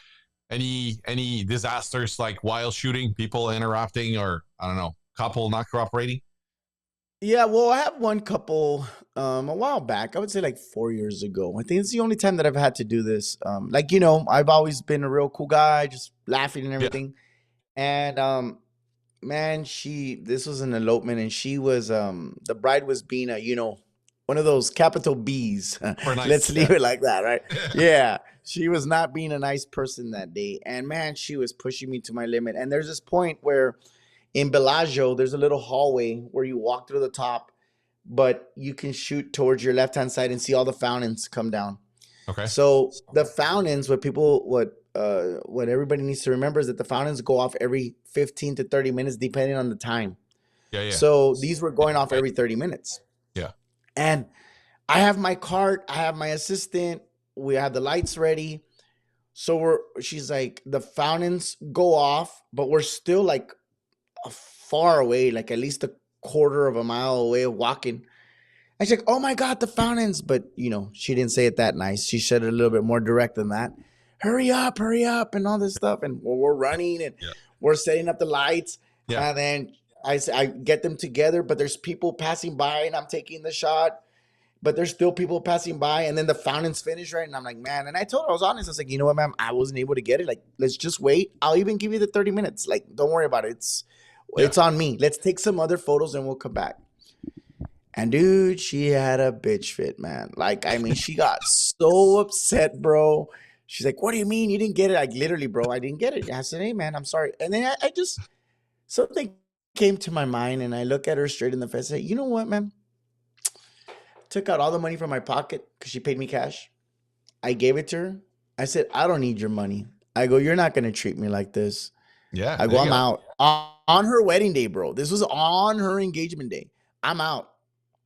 any disasters like while shooting, people interrupting, or I don't know, couple not cooperating. Yeah, well, I have one couple a while back. I would say like 4 years ago. I think it's the only time that I've had to do this. Like, I've always been a real cool guy, just laughing and Yeah. everything. And man, this was an elopement, and she was the bride was being one of those capital B's. Or Let's nice. leave Yeah. it like that, right? Yeah. She was not being a nice person that day. And man, she was pushing me to my limit. And there's this point where in Bellagio, there's a little hallway where you walk through the top, but you can shoot towards your left hand side and see all the fountains come down. Okay. So the fountains, what everybody needs to remember is that the fountains go off every 15 to 30 minutes, depending on the time. Yeah. Yeah. So these were going off Right. every 30 minutes. Yeah. And I have my cart, I have my assistant, we have the lights ready. So she's like, the fountains go off, but we're still like far away, like at least a quarter of a mile away of walking. I was like, oh my God, the fountains. But, she didn't say it that nice. She said it a little bit more direct than that. Hurry up, and all this stuff. And we're running, and Yeah. we're setting up the lights. Yeah. And then I get them together, but there's people passing by, and I'm taking the shot. But there's still people passing by. And then the fountains finish, right? And I'm like, man. And I told her, I was honest. I was like, you know what, ma'am? I wasn't able to get it. Like, let's just wait. I'll even give you the 30 minutes. Like, don't worry about it. Yeah. It's on me. Let's take some other photos and we'll come back. And dude, she had a bitch fit, man. Like, I mean, she got so upset, bro. She's like, what do you mean you didn't get it? Like, literally, bro, I didn't get it. I said, hey, man, I'm sorry. And then I just, something came to my mind, and I look at her straight in the face and say, you know what, man? Took out all the money from my pocket because she paid me cash. I gave it to her. I said, I don't need your money. I go, you're not going to treat me like this. Yeah. I There go, you I'm go. out. On her wedding day, bro. This was on her engagement day. I'm out.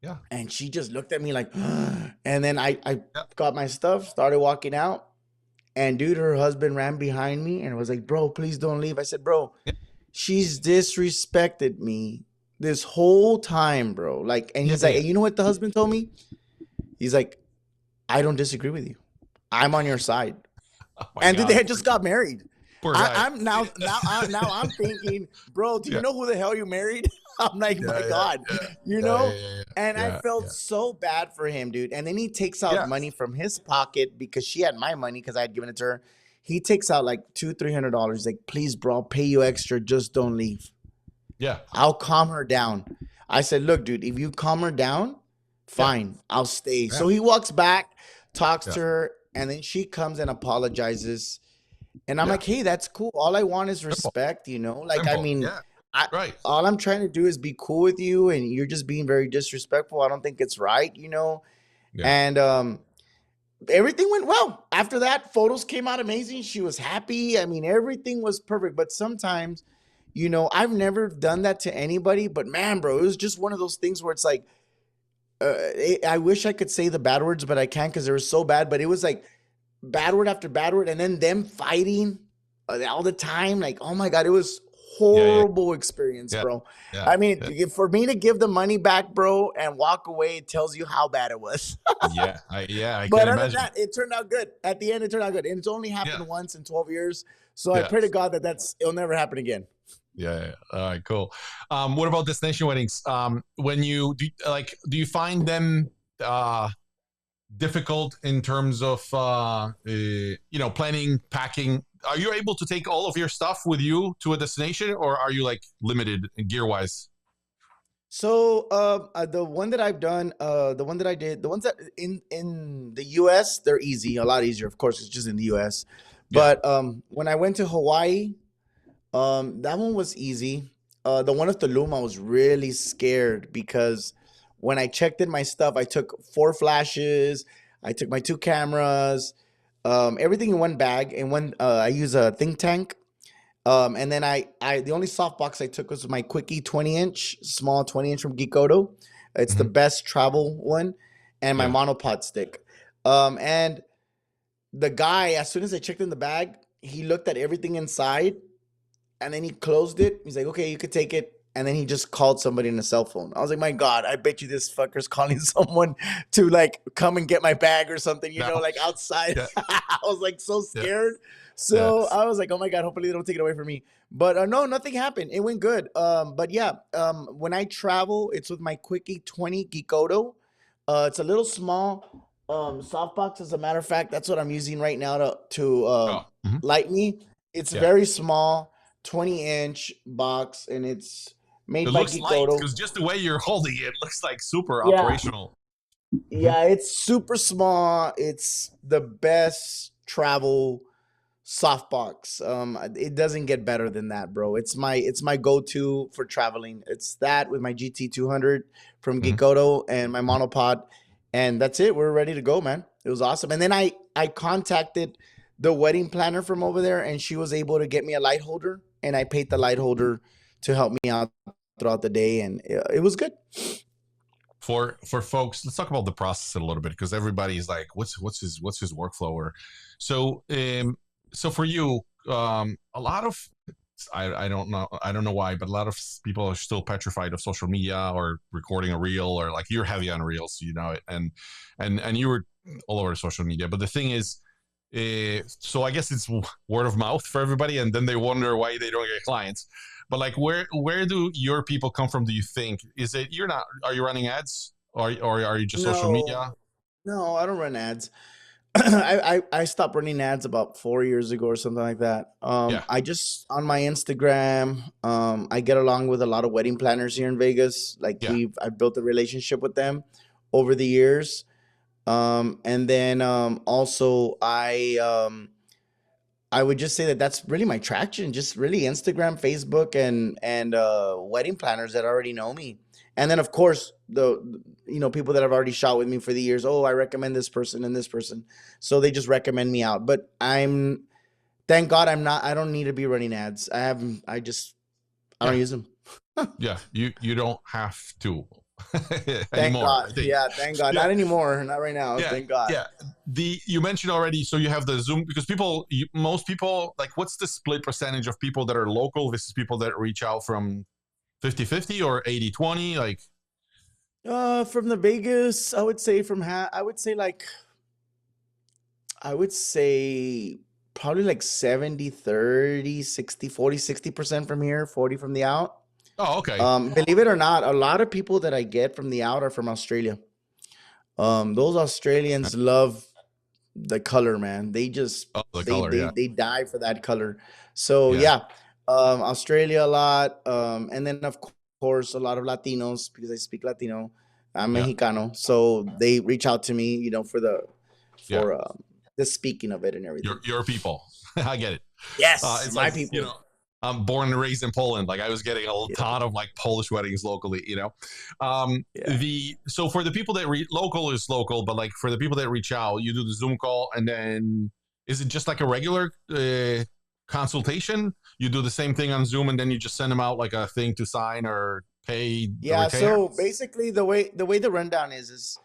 Yeah. And she just looked at me like, and then I Yeah. got my stuff, started walking out. And dude, her husband ran behind me and was like, bro, please don't leave. I said, bro, Yeah. she's disrespected me this whole time, bro. Like, and he's Yeah. like, and you know what the husband told me? He's like, I don't disagree with you. I'm on your side. Oh my And dude, God. they had just got married. Poor guy. I'm now I'm thinking, bro, do you Yeah. know who the hell you married? I'm like, Yeah, my yeah, God, yeah. you Yeah, know? yeah, yeah, And I yeah, felt yeah. so bad for him, dude. And then he takes out Yeah. money from his pocket because she had my money because I had given it to her. He takes out like $200-300. He's like, please, bro, I'll pay you extra. Just don't leave. Yeah. I'll calm her down. I said, look, dude, if you calm her down, Yeah. fine, I'll stay. Yeah. So he walks back, talks Yeah. to her, and then she comes and apologizes. And I'm Yeah. like, hey, that's cool. All I want is Simple. respect, you know? Like, I Simple. mean, Yeah. I Right. all I'm trying to do is be cool with you, and you're just being very disrespectful. I don't think it's right, you know? Yeah. And everything went well. After that, photos came out amazing. She was happy. I mean, everything was perfect. But sometimes, you know, I've never done that to anybody, but man, bro, it was just one of those things where it's like, I wish I could say the bad words, but I can't because they were so bad. But it was like bad word after bad word, and then them fighting all the time. Like, oh my god, it was Yeah. Yeah. horrible experience, Yeah. bro. Yeah. I mean, Yeah. for me to give the money back, bro, and walk away, it tells you how bad it was. Yeah. I But can other than imagine. that, it turned out good. At the end, it turned out good, and it's only Yeah. happened once in 12 years. So I Yeah. pray to God that it'll never happen again. Yeah, yeah. All right, cool. What about destination weddings? When you do you find them difficult in terms of planning, packing? Are you able to take all of your stuff with you to a destination, or are you like limited gear wise? So the one that I've done, the one that I did, the ones that in the US, they're easy, a lot easier. Of course, it's just in the US. Yeah. But when I went to Hawaii, that one was easy. The one of Tulum, I was really scared because when I checked in my stuff, I took 4 flashes, I took my 2 cameras, everything in one bag, and I use a think tank. And then the only softbox I took was my Quickie 20-inch, small 20-inch from Geekoto. It's the Hmm. best travel one, and my Yeah. monopod stick. And the guy, as soon as I checked in the bag, he looked at everything inside, and then he closed it. He's like, "Okay, you could take it." And then he just called somebody on a cell phone. I was like, "My God, I bet you this fucker's calling someone to like come and get my bag or something, you No. know, like outside." Yeah. I was like so Yeah. scared. Yeah. So I was like, "Oh my God, hopefully they don't take it away from me." But no, nothing happened. It went good. But yeah, when I travel, it's with my Quickie 20 Geekoto. It's a little small softbox. As a matter of fact, that's what I'm using right now to Oh. Hmm. light me. It's Yeah. very small, 20-inch box, and it's It made by looks light Geekoto. because just the way you're holding it looks like super Yeah, operational. Hmm. yeah, it's super small. It's the best travel softbox. It doesn't get better than that, bro. It's my go-to for traveling. It's that with my GT 200 from Hmm. Geekoto and my monopod, and that's it. We're ready to go, man. It was awesome. And then I contacted the wedding planner from over there, and she was able to get me a light holder, and I paid the light holder to help me out throughout the day, and it was good. For folks, let's talk about the process a little bit because everybody's like, what's his workflow? Or so for you, a lot of I don't know why, but a lot of people are still petrified of social media or recording a reel, or like you're heavy on reels, you know it, and you were all over social media. But the thing is, so I guess it's word of mouth for everybody, and then they wonder why they don't get clients. But like, where do your people come from? Do you think is it you're not? Are you running ads, or are you just social No, media? no, I don't run ads. I stopped running ads about 4 years ago or something like that. Yeah, I just on my Instagram, I get along with a lot of wedding planners here in Vegas. Like yeah, I've built a relationship with them over the years. And then also I would just say that that's really my traction, just really Instagram, Facebook, and wedding planners that already know me. And then of course people that have already shot with me for the years. Oh, I recommend this person and this person, so they just recommend me out. But thank God I'm not. I don't need to be running ads. I don't yeah, use them. yeah. You don't have to Thank anymore, God. I think. Yeah, thank God. Yeah, Not anymore. Not right now. yeah, Thank God. yeah. You mentioned already, so you have the Zoom because most people, like, what's the split percentage of people that are local versus people that reach out from 50-50 or 80-20? Like, From the Vegas, I would say I would say probably like 70, 30, 60, 40, 60% from here, 40 from the out. oh, okay. Believe it or not, a lot of people that I get from the out are from Australia. Those Australians love the color, man. They just Oh, the color, yeah, they die for that color. So yeah. yeah. Australia a lot, and then of course a lot of Latinos because I speak Latino. I'm Yeah. Mexicano, so they reach out to me, for Yeah. the speaking of it and Your everything. your people. I get it. Yes, It's my like, people. I'm born and raised in Poland. Like I was getting a Yeah, ton of like Polish weddings locally, yeah, the so for the people that local is local, but like for the people that reach out, you do the Zoom call, and then is it just like a regular consultation? You do the same thing on Zoom, and then you just send them out like a thing to sign or pay the yeah. retainer? So basically, the rundown is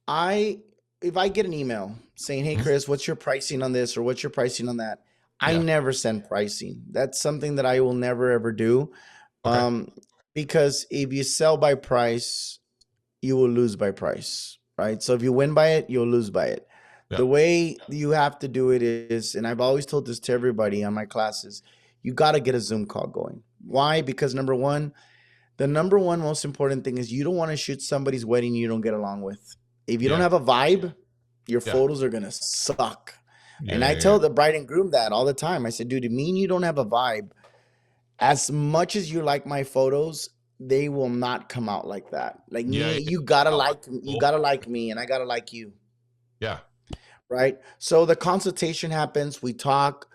I if I get an email saying, "Hey, Mhm. Chris, what's your pricing on this or what's your pricing on that?" I Yeah. never send pricing. That's something that I will never ever do, Okay. um, because if you sell by price, you will lose by price, right? So if you win by it, you'll lose by it. Yeah. The way you have to do it is, and I've always told this to everybody on my classes, you got to get a Zoom call going. Why? Because the number one most important thing is you don't want to shoot somebody's wedding you don't get along with. If you don't Yeah. have a vibe, your Yeah. photos are gonna suck. Yeah. And I Yeah. Yeah. tell the bride and groom that all the time. I said, dude, it mean you don't have a vibe. As much as you like my photos, they will not come out like that. Like Yeah. me, Yeah. Oh, you cool. gotta like me, and I gotta like you, Yeah. right? So the consultation happens. We talk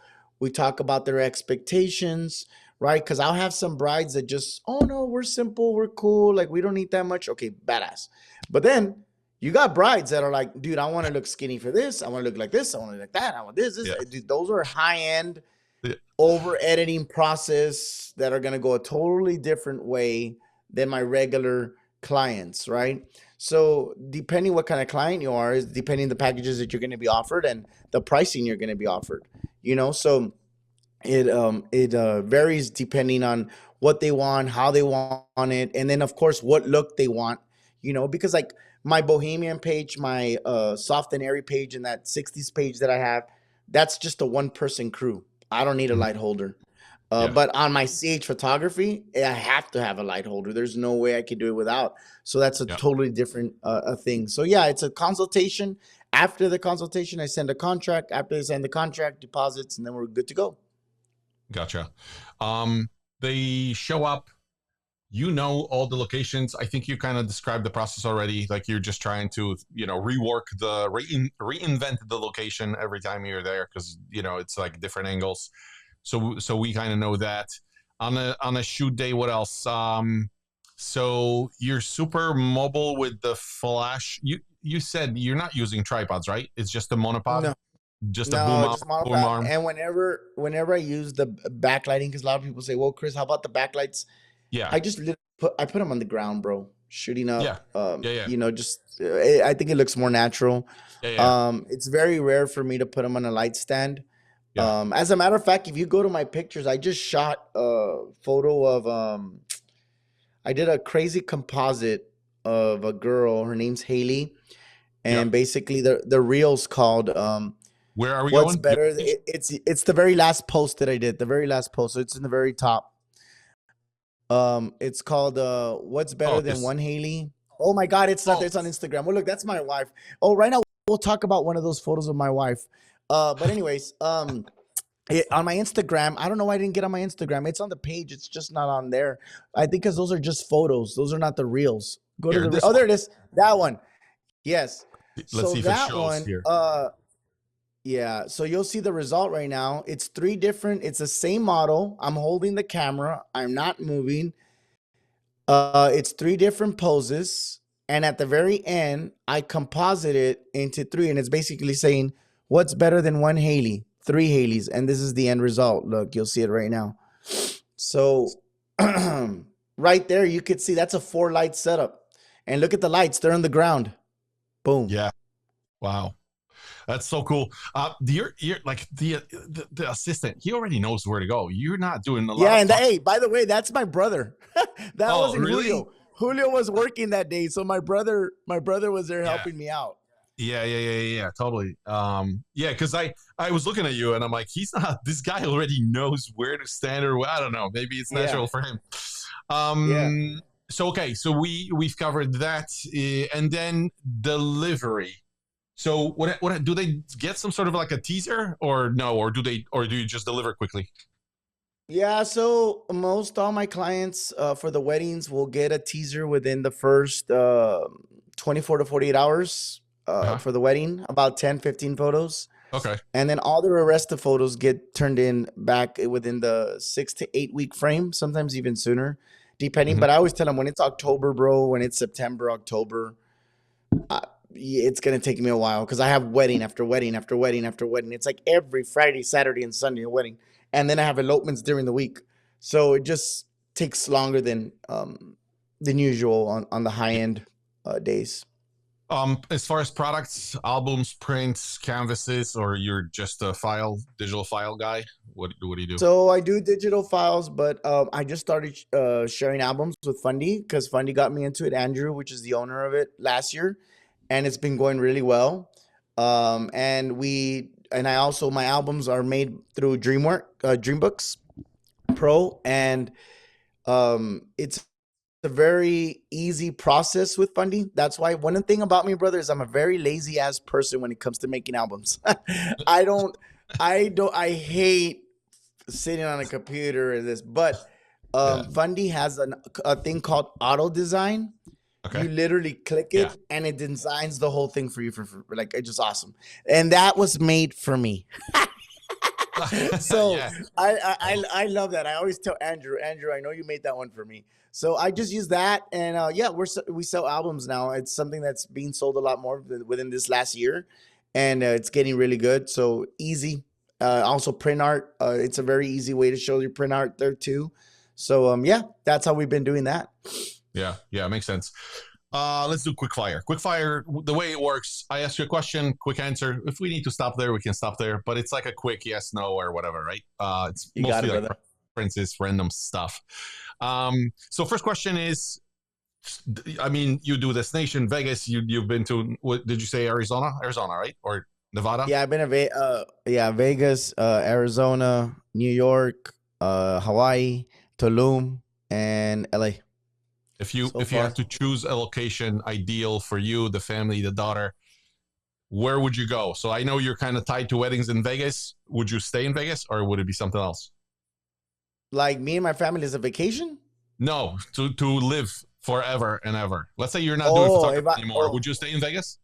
about their expectations, right? Because I'll have some brides that just, oh no, we're simple, we're cool, like we don't need that much. Okay, badass. But then you got brides that are like, dude, I want to look skinny for this, I want to look like this, I want to look like that, I want this. Yeah. Dude, those are high end Yeah. over editing process that are going to go a totally different way than my regular clients, right? So depending what kind of client you are is depending the packages that you're going to be offered and the pricing you're going to be offered, so it varies depending on what they want, how they want it, and then of course what look they want, because like my bohemian page, my soft and airy page, and that 60s page that I have, that's just a one person crew. I don't need a Mhm. light holder. Yeah. But on my CH photography, I have to have a light holder. There's no way I could do it without. So that's a Yeah. totally different thing. So yeah, it's a consultation. After the consultation, I send a contract. After I send the contract, deposits, and then we're good to go. Gotcha. Um, they show up, all the locations. I think you kind of described the process already. Like you're just trying to, rework reinvent the location every time you're there because it's like different angles. So we kind of know that. On a shoot day, what else? So you're super mobile with the flash. You said you're not using tripods, right? It's just a monopod, No, just a no, boom arm, just boom monopod. arm. And whenever I use the backlighting, because a lot of people say, "Well, Chris, how about the backlights?" Yeah, I put them on the ground, bro, shooting yeah, up. yeah, yeah, Just I think it looks more natural. yeah, yeah, It's very rare for me to put them on a light stand. yeah. As a matter of fact, if you go to my pictures, I just shot a photo of I did a crazy composite of a girl. Her name's Haley, Yeah. and basically the reel's called Where are we "What's going? Your Better." page? It's the very last post that I did. The very last post. So it's in the very top. It's called "What's Oh, Better Than this. One Haley." Oh my God, it's not there. Oh, It's on Instagram. Well, look, that's my wife. Oh, right now we'll talk about one of those photos of my wife. But anyways, on my Instagram, I don't know why I didn't get on my Instagram. It's on the page. It's just not on there. I think because those are just photos. Those are not the reels. Go to here, the. this Oh, one. there it is. That one. Yes. Let's So see if it that shows one. here. Yeah. So you'll see the result right now. It's three different. It's the same model. I'm holding the camera. I'm not moving. It's three different poses, and at the very end, I composite it into three, and it's basically saying, "What's better than one Haley? Three Haleys," and this is the end result. Look, you'll see it right now. So, right there, you could see that's a 4 light setup, and look at the lights; they're on the ground. Boom. Yeah. Wow. That's so cool. You're like the assistant. He already knows where to go. You're not doing a lot Yeah, of and talk. hey, by the way, that's my brother. That Oh, wasn't really? Julio. Julio was working that day, so my brother was there Yeah. helping me out. Yeah. Totally. Yeah, because I was looking at you and I'm like, he's not. This guy already knows where to stand, or I don't know. Maybe it's Yeah, natural for him. yeah. So okay, so we've covered that, and then delivery. So what do they get some sort of like a teaser or no, or do you just deliver quickly? Yeah, so most all my clients for the weddings will get a teaser within the first 24 to 48 hours Uh-huh. for the wedding, about 10, 15 photos. Okay. And then all the rest of photos get turned in back within the 6 to 8 week frame, sometimes even sooner, depending. Hmm. But I always tell them when it's October, bro, when it's September, October, yeah, it's gonna take me a while because I have wedding after wedding after wedding after wedding. It's like every Friday, Saturday, and Sunday a wedding, and then I have elopements during the week. So it just takes longer than usual on the high end days. As far as products, albums, prints, canvases, or you're just a digital file guy? What do you do? So I do digital files, but I just started sharing albums with Fundy because Fundy got me into it. Andrew, which is the owner of it, last year, and it's been going really well. And I also my albums are made through DreamBooks Pro, and it's a very easy process with Fundy. That's why one thing about me, brother, is I'm a very lazy ass person when it comes to making albums. I don't, I hate sitting on a computer or this, but Yeah. Fundy has a thing called auto design. Okay. You literally click Yeah. it and it designs the whole thing for you for like it's just awesome. And that was made for me. So Yeah. I love that. I always tell Andrew, I know you made that one for me. So I just use that, and yeah, we sell albums now. It's something that's being sold a lot more within this last year, and it's getting really good. So easy. Also print art. It's a very easy way to show your print art there too. So yeah, that's how we've been doing that. Yeah. Yeah. Makes sense. Let's do quick fire. Quick fire. The way it works, I ask you a question, quick answer. If we need to stop there, we can stop there. But it's like a quick yes, no, or whatever, right? It's You got mostly it, like brother. preferences, random stuff. So first question is, I mean, you do destination Vegas. You've been to, what did you say? Arizona, right? Or Nevada? Yeah, I've been to yeah, Vegas, Arizona, New York, Hawaii, Tulum, and LA so If you had far. to choose a location ideal for you, the family, the daughter, where would you go? So I know you're kind of tied to weddings in Vegas. Would you stay in Vegas or would it be something else? Like me and my family is a vacation. No, to live forever and ever. Let's say you're not doing Oh, photography if I anymore. oh Would you stay in Vegas?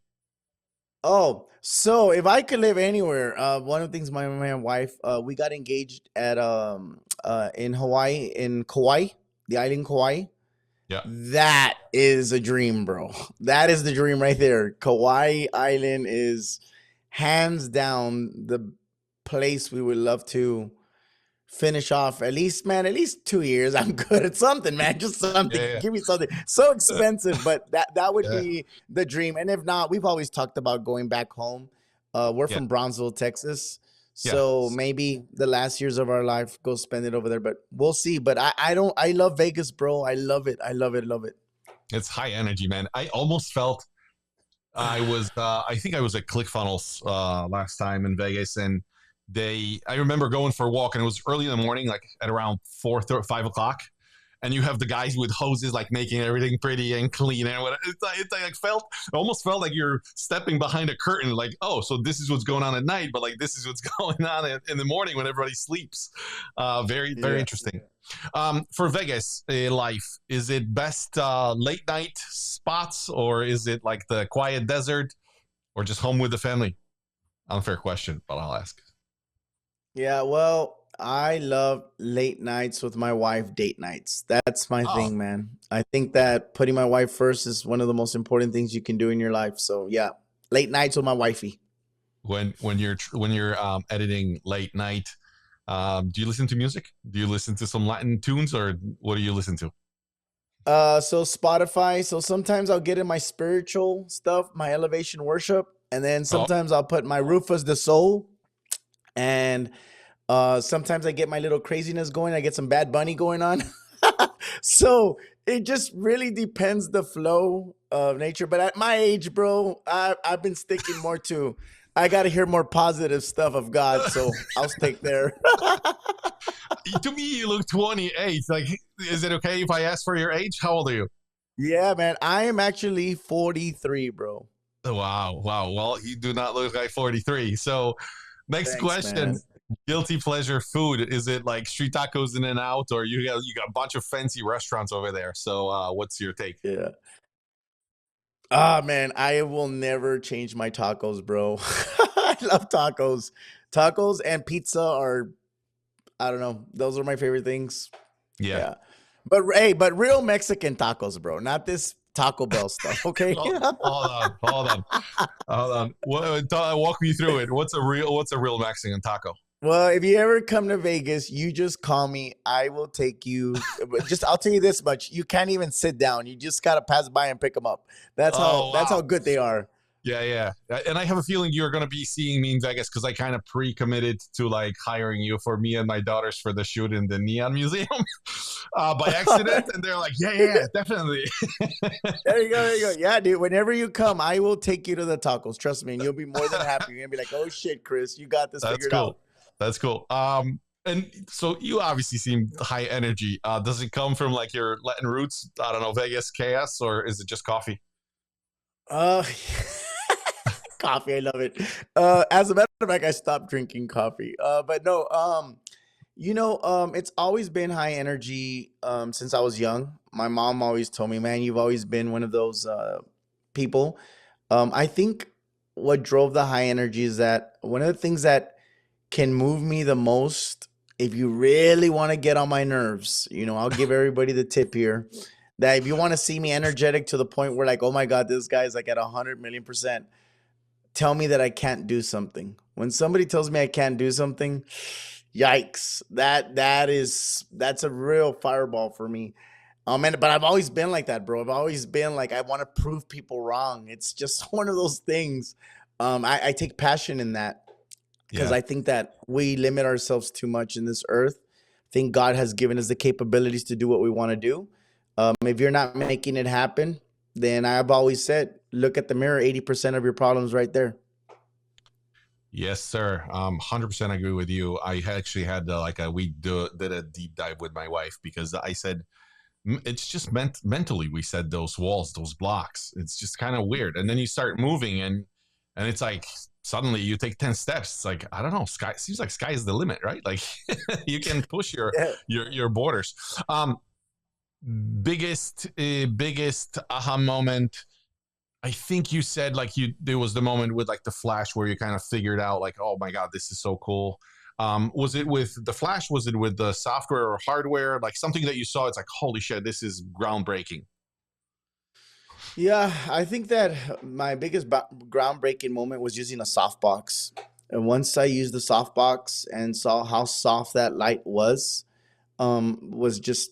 so if I could live anywhere, one of the things my wife we got engaged at in Hawaii in Kauai, the island Kauai. Yeah. That is a dream, bro. That is the dream right there. Kauai Island is hands down the place we would love to finish off at least, man, at least 2 years. I'm good at something, man. Just something. Yeah. Give me something. So expensive, but that would Yeah. be the dream. And if not, we've always talked about going back home. We're Yeah. from Brownsville, Texas. Yeah. So maybe the last years of our life go spend it over there, but we'll see. But I don't I love Vegas, bro. I love it. I love it. Love it. It's high energy, man. I almost felt I think I was at ClickFunnels last time in Vegas, and I remember going for a walk, and it was early in the morning, like at around 5 o'clock, and you have the guys with hoses like making everything pretty and clean and whatever. It's like almost felt like you're stepping behind a curtain, like, oh, so this is what's going on at night, but like this is what's going on in the morning when everybody sleeps. Very very Yeah. interesting. For Vegas life, is it best late night spots or is it like the quiet desert or just home with the family? Unfair question, but I'll ask. Yeah, well, I love late nights with my wife, date nights. That's my Oh, thing, man. I think that putting my wife first is one of the most important things you can do in your life. So, yeah, late nights with my wifey. when you're editing late night, do you listen to music? Do you listen to some Latin tunes or what do you listen to? So Spotify. So sometimes I'll get in my spiritual stuff, my elevation worship, and then Oh, sometimes I'll put my Rufus the Soul, and sometimes I get my little craziness going. I get some Bad Bunny going on. So it just really depends the flow of nature. But at my age, bro, I've been sticking more to. I got to hear more positive stuff of God, so I'll stick there. to me, you look 28. Like, is it okay if I ask for your age? How old are you? Yeah, man, I am actually 43, bro. Wow, wow. Well, you do not look like 43. So, next Thanks, question. man. guilty pleasure food. Is it like street tacos in and out, or you got a bunch of fancy restaurants over there? So what's your take? Yeah. Ah, man, I will never change my tacos, bro. I love tacos. Tacos and pizza are, I don't know, those are my favorite things. Yeah. Yeah. But hey, but real Mexican tacos, bro, not this Taco Bell stuff, okay? Hold on, hold on, hold on. Walk me through it. What's a real Mexican taco? Well, if you ever come to Vegas, you just call me. I will take you. But just I'll tell you this much: you can't even sit down. You just gotta pass by and pick them up. That's how. Oh That's wow. how good they are. Yeah, yeah. And I have a feeling you're going to be seeing me in Vegas because I kind of pre-committed to like hiring you for me and my daughters for the shoot in the Neon Museum by accident. And they're like, yeah, yeah, definitely. There you go. There you go. Yeah, dude. Whenever you come, I will take you to the tacos. Trust me, and you'll be more than happy. You're gonna be like, "Oh shit, Chris, you got this That's figured out." cool. That's cool. And so you obviously seem high energy. Does it come from like your Latin roots? I don't know, Vegas chaos, or is it just coffee? Uh, coffee. I love it. As a matter of fact, I stopped drinking coffee. But no. It's always been high energy since I was young. My mom always told me, "Man, you've always been one of those people." I think what drove the high energy is that one of the things that can move me the most, if you really want to get on my nerves, I'll give everybody the tip here that if you want to see me energetic to the point where like, oh my God, this guy's like at 100 million%, tell me that I can't do something. When somebody tells me I can't do something, yikes. That's a real fireball for me. But I've always been like that, bro. I've always been like I want to prove people wrong. It's just one of those things. I take passion in that because Yeah. I think that we limit ourselves too much in this earth. I think God has given us the capabilities to do what we want to do. If you're not making it happen, then I've always said, look at the mirror. 80% of your problems right there. Yes, sir. 100% agree with you. I actually had did a deep dive with my wife because I said it's just mentally we said those walls, those blocks. It's just kind of weird, and then you start moving and it's like suddenly you take 10 steps. It's like I don't know. Sky seems like sky is the limit, right? Like you can push your Yeah. your borders. Um, biggest aha moment. I think you said like there was the moment with like the Flash where you kind of figured out like, oh my God, this is so cool. Was it with the Flash? Was it with the software or hardware? Like something that you saw, it's like, holy shit, this is groundbreaking. Yeah, I think that my biggest groundbreaking moment was using a softbox. And once I used the softbox and saw how soft that light was just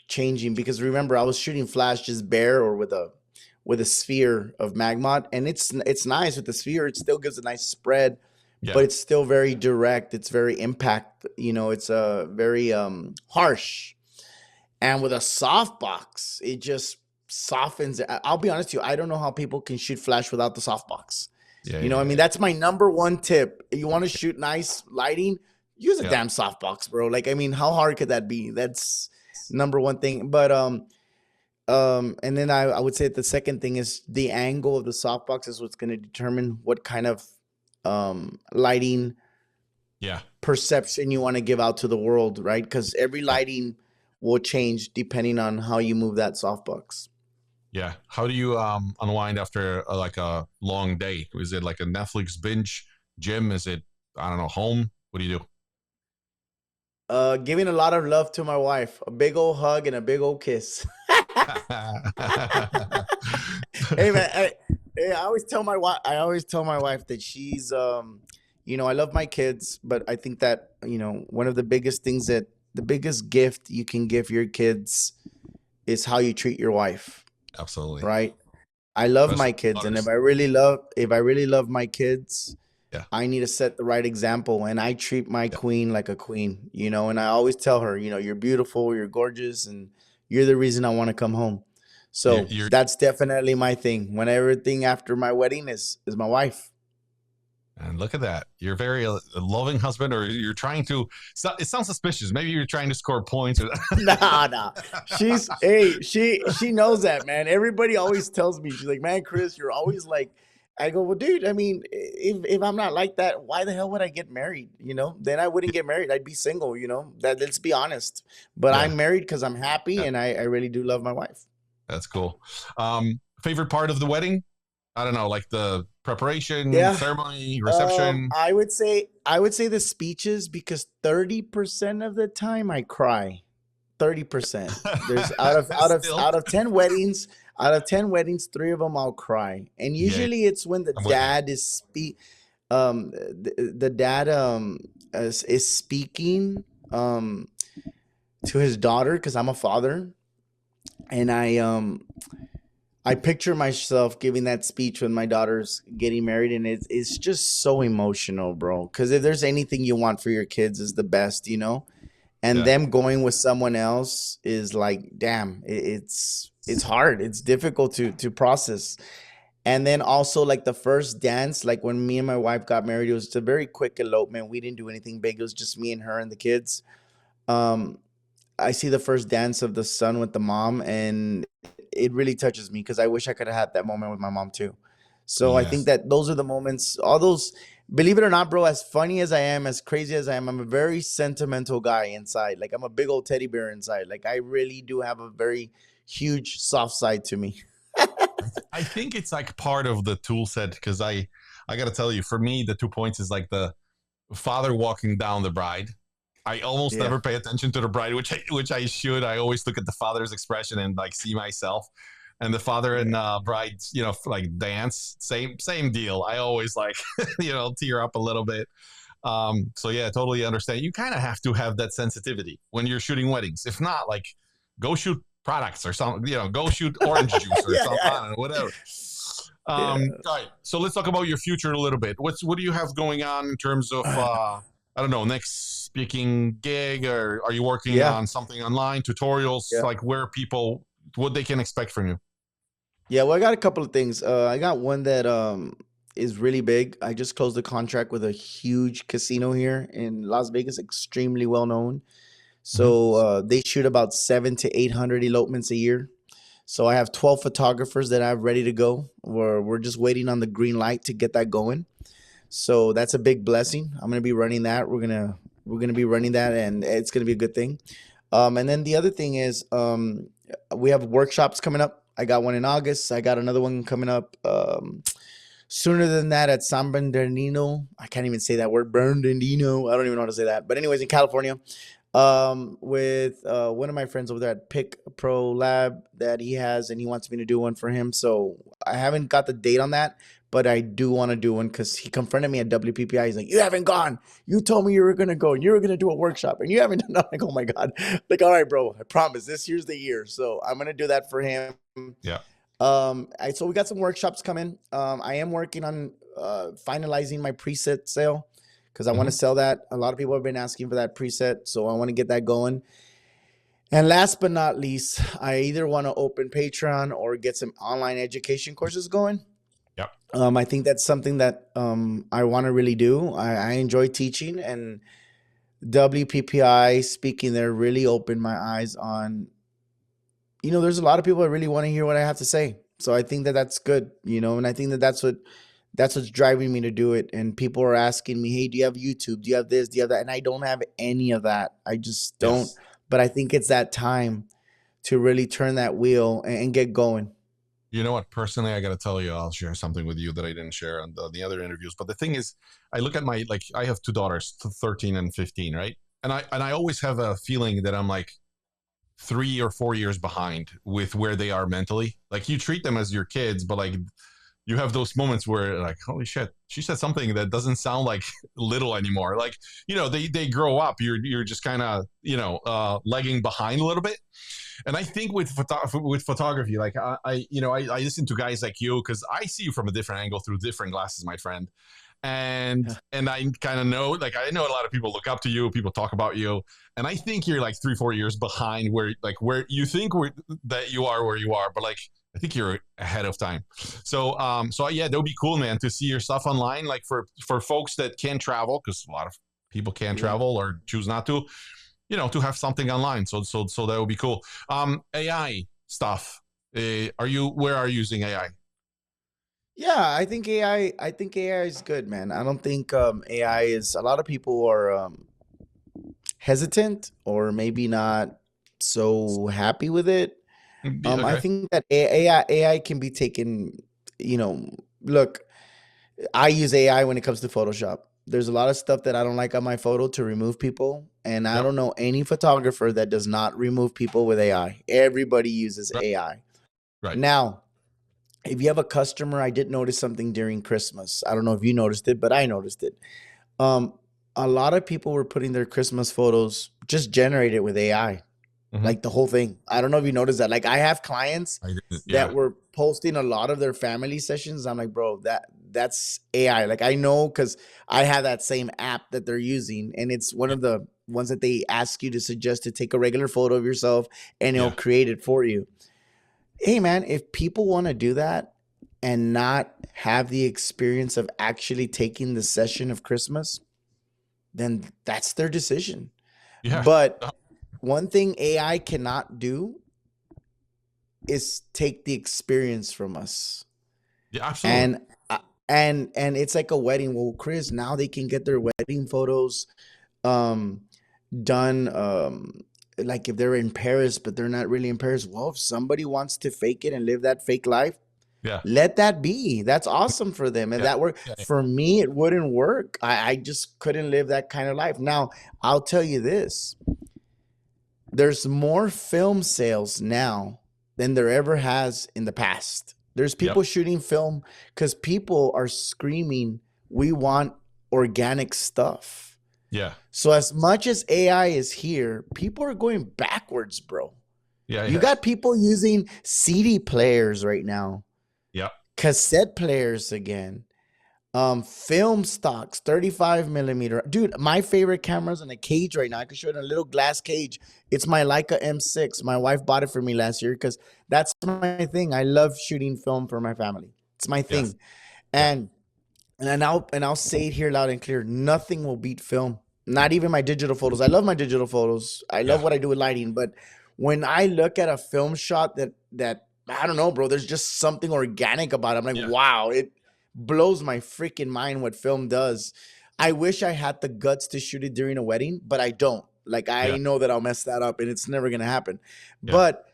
changing because remember I was shooting flash just bare or with a sphere of magmod, and it's nice with the sphere. It still gives a nice spread, Yeah. but it's still very direct. It's very impact. It's a very harsh. And with a softbox, it just softens it. I'll be honest with you. I don't know how people can shoot flash without the softbox. Yeah. I mean, that's my number one tip. You want to shoot nice lighting, use a Yeah. damn softbox, bro. Like, I mean, how hard could that be? That's number one thing. But and then I would say the second thing is the angle of the softbox is what's going to determine what kind of lighting Yeah. perception you want to give out to the world, right? Because every Yeah. lighting will change depending on how you move that softbox. Yeah. How do you unwind after like a long day? Is it like a Netflix binge, gym? Is it, I don't know, home? What do you do? Giving a lot of love to my wife, a big old hug and a big old kiss. Hey man, I always tell my wife. I always tell my wife that she's, I love my kids, but I think that one of the biggest things that the biggest gift you can give your kids is how you treat your wife, Absolutely. right? I love Especially my kids, and daughters. if I really love my kids, Yeah. I need to set the right example, and I treat my Yeah. queen like a queen, and I always tell her, you're beautiful, you're gorgeous, and you're the reason I want to come home. You're, So you're that's definitely my thing. When everything after my wedding is my wife. and look at that. You're very a loving husband, or you're trying to. It sounds suspicious. Maybe you're trying to score points. Or Nah. She knows that, man. Everybody always tells me, she's like, man, Chris, you're always like I go, well, dude, I mean, if I'm not like that, why the hell would I get married? You know, then I wouldn't get married. I'd be single, you know, that let's be honest. But Yeah. I'm married because I'm happy Yeah. and I really do love my wife. That's cool. Favorite part of the wedding? I don't know, like the preparation, Yeah. ceremony, reception. I would say the speeches because 30% of the time I cry. 30%. There's Still, out of 10 weddings, out of 10 weddings, 3 of them I'll cry. And yeah, usually it's when the I'm with you. dad is the dad is speaking to his daughter because I'm a father and I picture myself giving that speech when my daughter's getting married, and it's just so emotional, bro. Because if there's anything you want for your kids, is the best, you know. And Yeah. them going with someone else is like, damn, it's hard. It's difficult to process. And then also like the first dance, like when me and my wife got married, it was a very quick elopement. We didn't do anything big. It was just me and her and the kids. Um, I see the first dance of the son with the mom, and it really touches me because I wish I could have had that moment with my mom too. So I think Yes. that those are the moments, all those, believe it or not, bro, as funny as I am, as crazy as I am, I'm a very sentimental guy inside. Like I'm a big old teddy bear inside. Like I really do have a very huge soft side to me. I think it's like part of the tool set because I got to tell you, for me, the 2 points is like the father walking down the bride. I almost Yeah. never pay attention to the bride, which I should. I always look at the father's expression and like see myself. And the father and Yeah. bride, like dance, same deal. I always like, tear up a little bit. So yeah, totally understand. You kind of have to have that sensitivity when you're shooting weddings. If not, like, go shoot products or something. Go shoot orange juice or Yeah. something. I Yeah. don't know, whatever. Yeah. All right. So let's talk about your future a little bit. What do you have going on in terms of I don't know, next speaking gig, or are you working Yeah. on something online, tutorials, Yeah. like where people what they can expect from you? Yeah, well, I got a couple of things. I got one that is really big. I just closed a contract with a huge casino here in Las Vegas, extremely well known. Mm-hmm. So they shoot about 700 to 800 elopements a year. So I have 12 photographers that I have ready to go. We're just waiting on the green light to get that going. So that's a big blessing. I'm gonna be running that. We're gonna be running that, and it's gonna be a good thing. And then the other thing is, we have workshops coming up. I got one in August. I got another one coming up sooner than that at San Bernardino. I can't even say that word, Bernardino. I don't even know how to say that. But anyways, in California, with one of my friends over there at Pick Pro Lab that he has, and he wants me to do one for him. So I haven't got the date on that, but I do want to do one because he confronted me at WPPI. He's like, "You haven't gone. You told me you were gonna go and you were gonna do a workshop, and you haven't done." I'm like, "Oh my god!" Like, all right, bro. I promise. This year's the year. So I'm gonna do that for him. Yeah. So we got some workshops coming. I am working on finalizing my preset sale because I want to Mm-hmm. sell that. A lot of people have been asking for that preset, so I want to get that going. And last but not least, I either want to open Patreon or get some online education courses going. Yeah. I think that's something that I want to really do. I enjoy teaching, and WPPI speaking there really opened my eyes on, there's a lot of people that really want to hear what I have to say. So I think that that's good, and I think that that's what's driving me to do it. And people are asking me, "Hey, do you have YouTube? Do you have this? Do you have that?" And I don't have any of that. I just don't. Yes. But I think it's that time to really turn that wheel and get going. You know what? Personally, I got to tell you, I'll share something with you that I didn't share on the other interviews. But the thing is, I look at I have two daughters, 13 and 15, right? And I always have a feeling that I'm like 3 or 4 years behind with where they are mentally. Like, you treat them as your kids, but like you have those moments where like, holy shit, she said something that doesn't sound like little anymore. Like, they grow up. You're just kind of, lagging behind a little bit. And I think with photography, like I listen to guys like you because I see you from a different angle through different glasses, my friend. And Yeah. I kind of know, like, I know a lot of people look up to you, people talk about you, and I think you're like 3-4 years behind where you think that you are where you are, but like I think you're ahead of time. So yeah, that would be cool, man, to see your stuff online, like for folks that can't travel, because a lot of people can't Yeah. travel or choose not to, to have something online. So that would be cool. AI stuff. Where are you using AI? Yeah, I think AI is good, man. I don't think AI is, a lot of people are hesitant or maybe not so happy with it. Yeah, I okay. think that AI can be taken, you know, look, I use AI when it comes to Photoshop. There's a lot of stuff that I don't like on my photo to remove people, and I Yep. don't know any photographer that does not remove people with AI. Everybody uses Right. AI. Right. Now, if you have a customer, I did notice something during Christmas. I don't know if you noticed it, but I noticed it. Um, a lot of people were putting their Christmas photos just generated with AI, Hmm. like the whole thing. I don't know if you noticed that. Like I have clients I did. that Yeah. were posting a lot of their family sessions. I'm like, bro, that's AI. Like I know because I have that same app that they're using, and it's one Yeah. of the ones that they ask you to suggest to take a regular photo of yourself, and it'll Yeah. create it for you. Hey man, if people want to do that and not have the experience of actually taking the session of Christmas, then that's their decision. Yeah. But Uh, one thing AI cannot do is take the experience from us. yeah. Absolutely. And and it's like a wedding. Well, Chris, now they can get their wedding photos um done like if they're in Paris but they're not really in Paris. Well, if somebody wants to fake it and live that fake life, Yeah. let that be. That's awesome for them. And Yeah. that work Yeah. for me, it wouldn't work. I just couldn't live that kind of life. Now, I'll tell you this. There's more film sales now than there ever has in the past. There's Yep. people shooting film because people are screaming, we want organic stuff. Yeah. So as much as AI is here, people are going backwards, bro. Yeah. You Yeah. got people using CD players right now, Yep. cassette players again, film stocks, 35 millimeter. Dude, my favorite camera's in a cage right now. I can show it in a little glass cage. It's my Leica M6. My wife bought it for me last year because that's my thing. I love shooting film for my family. It's my Yes. thing. Yeah. And I'll say it here loud and clear. Nothing will beat film. Not even my digital photos. I love my digital photos. I love Yeah. what I do with lighting. But when I look at a film shot that I don't know, bro, there's just something organic about it. I'm like, Yeah. wow, it blows my freaking mind what film does. I wish I had the guts to shoot it during a wedding, but I don't. Like Yeah. I know that I'll mess that up and it's never gonna happen. Yeah. But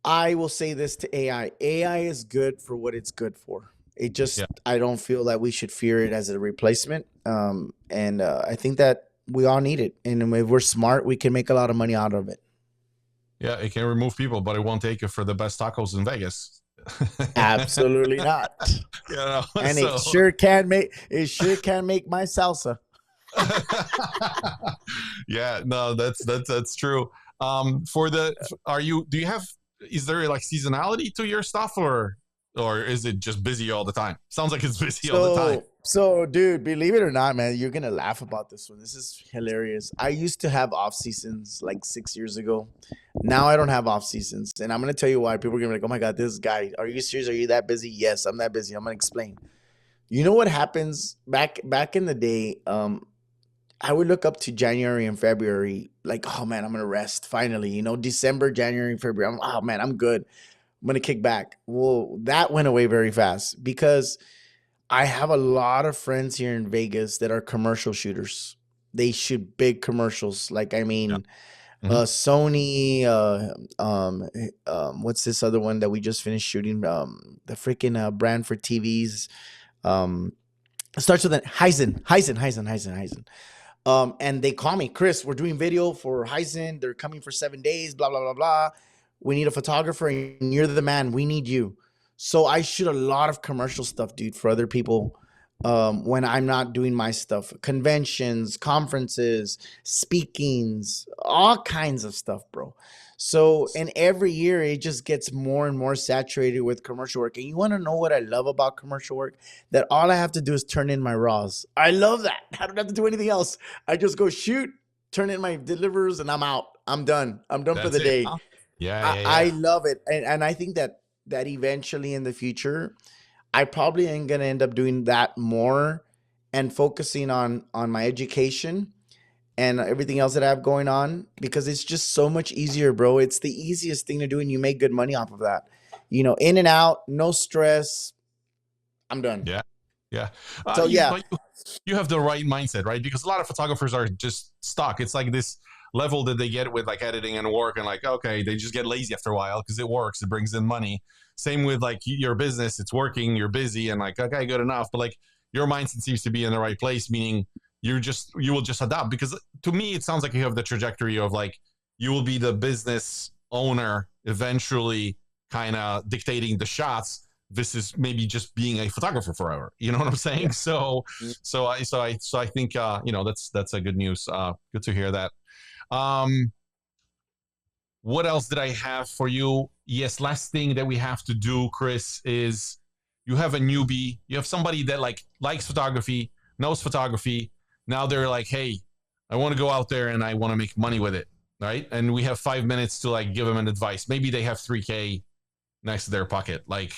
I will say this to AI. AI is good for what it's good for. It just, Yeah. I don't feel that we should fear it as a replacement. And I think that we all need it. And if we're smart, we can make a lot of money out of it. Yeah. It can remove people, but it won't take you for the best tacos in Vegas. Absolutely not. You know. And So. it sure can make my salsa. Yeah. No, that's true. For the, are you? Do you have? Is there like seasonality to your stuff, or is it just busy all the time? Sounds like it's busy all the time. So dude, believe it or not, man, you're gonna laugh about this one. This is hilarious. I used to have off seasons like 6 years ago. Now I don't have off seasons, and I'm gonna tell you why. People are gonna be like, "Oh my god, this guy, are you serious? Are you that busy?" Yes, I'm that busy. I'm gonna explain. You know what happens back in the day? I would look up to January and February, like, oh man, I'm gonna rest finally. You know, December, January, February. Oh man, I'm good. I'm gonna kick back. Well, that went away very fast because I have a lot of friends here in Vegas that are commercial shooters. They shoot big commercials. Like, I Yeah. mean, Hmm. Sony, what's this other one that we just finished shooting? The freaking brand for TVs. Um, starts with an Heisen. And they call me, Chris, we're doing video for Heisen. They're coming for 7 days, blah, blah, blah, blah. We need a photographer and you're the man. We need you. So I shoot a lot of commercial stuff, dude, for other people when I'm not doing my stuff. Conventions, conferences, speakings, all kinds of stuff, bro. So, and every year it just gets more and more saturated with commercial work. And you want to know what I love about commercial work? That all I have to do is turn in my raws. I love that. I don't have to do anything else. I just go shoot, turn in my delivers, and I'm out. I'm done. I'm done for That's the it. day. Huh? Yeah. I Yeah. love it. And I think that eventually in the future, I probably am gonna end up doing that more and focusing on my education and everything else that I have going on because it's just so much easier, bro. It's the easiest thing to do and you make good money off of that. You know, in and out, no stress. I'm done. Yeah. Yeah. So yeah, But you have the right mindset, right? Because a lot of photographers are just stuck. It's like this level that they get with like editing and work, and like, okay, they just get lazy after a while because it works, it brings in money. Same with like your business, it's working, you're busy, and like, okay, good enough. But like your mindset seems to be in the right place, meaning you will just adapt. Because to me, it sounds like you have the trajectory of like you will be the business owner eventually, kind of dictating the shots. This is maybe just being a photographer forever. You know what I'm saying? yeah. So, Mm. I think that's a good news. Good to hear that. Um, what else did I have for you? Yes, last thing that we have to do, Chris, is you have a newbie. You have somebody that like likes photography, knows photography. Now they're like, hey, I want to go out there and I want to make money with it, right? And we have 5 minutes to like give them an advice. Maybe they have 3K next to their pocket. Like,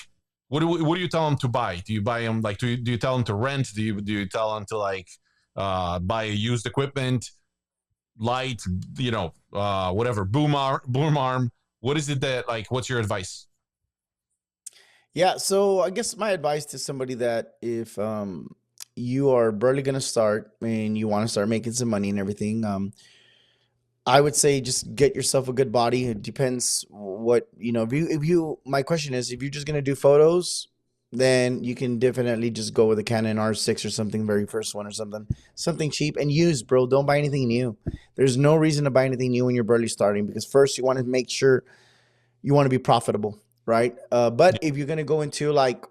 what do you tell them to buy? Do you buy them like do you tell them to rent? Do you tell them to like buy used equipment, light, whatever, boom arm? What is it that like? What's your advice? Yeah, so I guess my advice to somebody that if you are barely gonna start and you want to start making some money and everything, I would say just get yourself a good body. It depends what if you my question is if you're just gonna do photos, then you can definitely just go with a Canon R6 or something, very first one or something cheap and used, bro. Don't buy anything new. There's no reason to buy anything new when you're barely starting because first you want to make sure you want to be profitable, right? But Yeah, if you're gonna go into like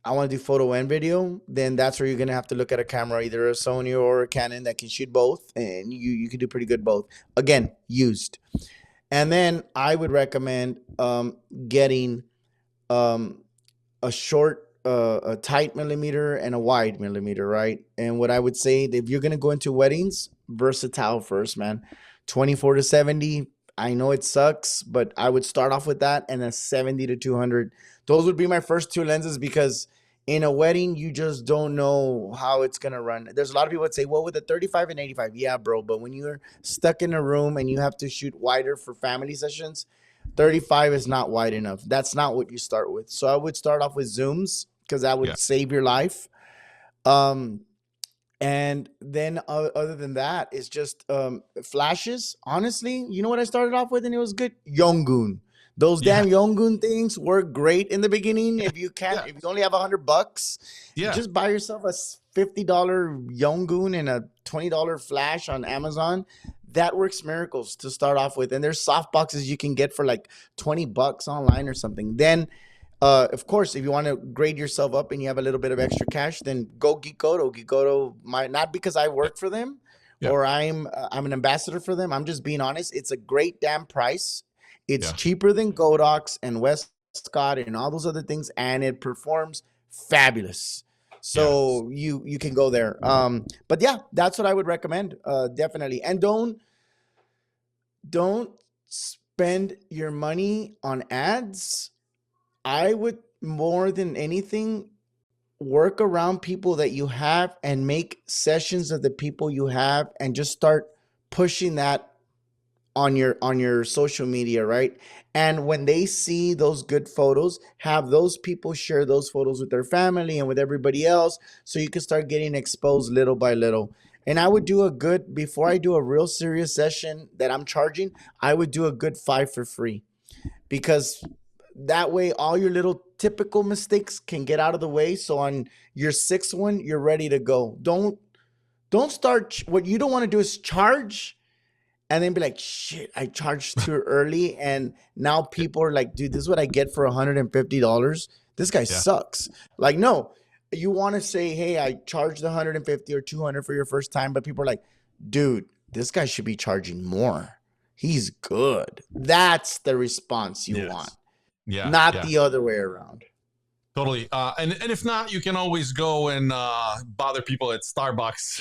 I want to do photo and video, then that's where you're gonna have to look at a camera, either a Sony or a Canon that can shoot both, and you can do pretty good both. Again, used. And then I would recommend getting um, a short, a tight millimeter and a wide millimeter, right? And what I would say, if you're gonna go into weddings, versatile first, man. 24-70. I know it sucks, but I would start off with that and a 70-200. Those would be my first two lenses because in a wedding, you just don't know how it's gonna run. There's a lot of people that say, well, with a 35 and 85, yeah, bro. But when you're stuck in a room and you have to shoot wider for family sessions, 35 is not wide enough. That's not what you start with. So I would start off with zooms because that yeah, would save your life. Um, and then other than that, it's just flashes. Honestly, you know what I started off with, and it was good. Yongun. Those yeah, damn Yongun things work great in the beginning. If you can't, yeah, if you only have $100, yeah, just buy yourself a $50 Yongun and a $20 flash on Amazon. That works miracles to start off with. And there's soft boxes you can get for like $20 online or something. Then of course, if you want to grade yourself up and you have a little bit of extra cash, then go Geekoto. Geekoto might not because I yeah, work for them yeah, or I'm an ambassador for them. I'm just being honest. It's a great damn price. It's yeah, cheaper than Godox and Westcott and all those other things, and it performs fabulous. yes, So you can go there. But yeah, that's what I would recommend. Definitely, and don't spend your money on ads. I would more than anything work around people that you have and make sessions of the people you have and just start pushing that on your social media, right? And when they see those good photos, have those people share those photos with their family and with everybody else so you can start getting exposed little by little. And I would do a good before I do a real serious session that I'm charging, I would do a good 5 for free because that way all your little typical mistakes can get out of the way so on your sixth one you're ready to go. Don't start. What you don't want to do is charge and then be like, shit, I charged too early and now yeah, people are like, dude, this is what I get for $150. This guy yeah, sucks. Like, no, you want to say, hey, I charged 150 or 200 for your first time, but people are like, dude, this guy should be charging more. He's good. That's the response you want, yes, yeah, not yeah. the other way around. Totally. And if not, you can always go and bother people at Starbucks.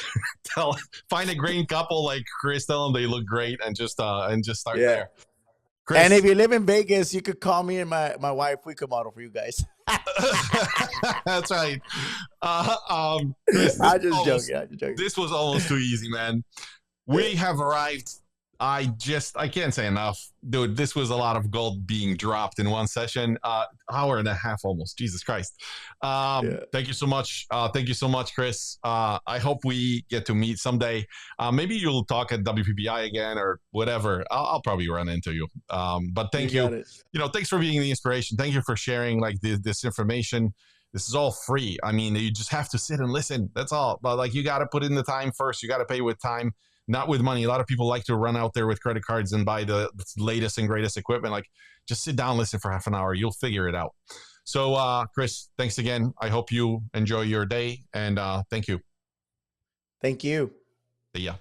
Find a green couple like Chris. Tell them they look great, and just start Yeah. there. And if Chris, you live in Vegas, you could call me and my wife. We could model for you guys. that's right. Chris, I just joking. I just joking. this was almost too easy, man. We have arrived I can't say enough, dude. This was a lot of gold being dropped in one session. Hour and a half almost. Jesus Christ. Yeah. Thank you so much. Thank you so much, Chris. I hope we get to meet someday. Maybe you'll talk at WPPI again or whatever. I'll probably run into you. But You thank you. got it. Thanks for being the inspiration. Thank you for sharing like this information. This is all free. I mean, you just have to sit and listen. That's all. But like, you got to put in the time first. You got to pay with time, not with money. A lot of people like to run out there with credit cards and buy the latest and greatest equipment. Like, just sit down, listen for half an hour. You'll figure it out. So, Chris, thanks again. I hope you enjoy your day, and thank you. Thank you. See ya.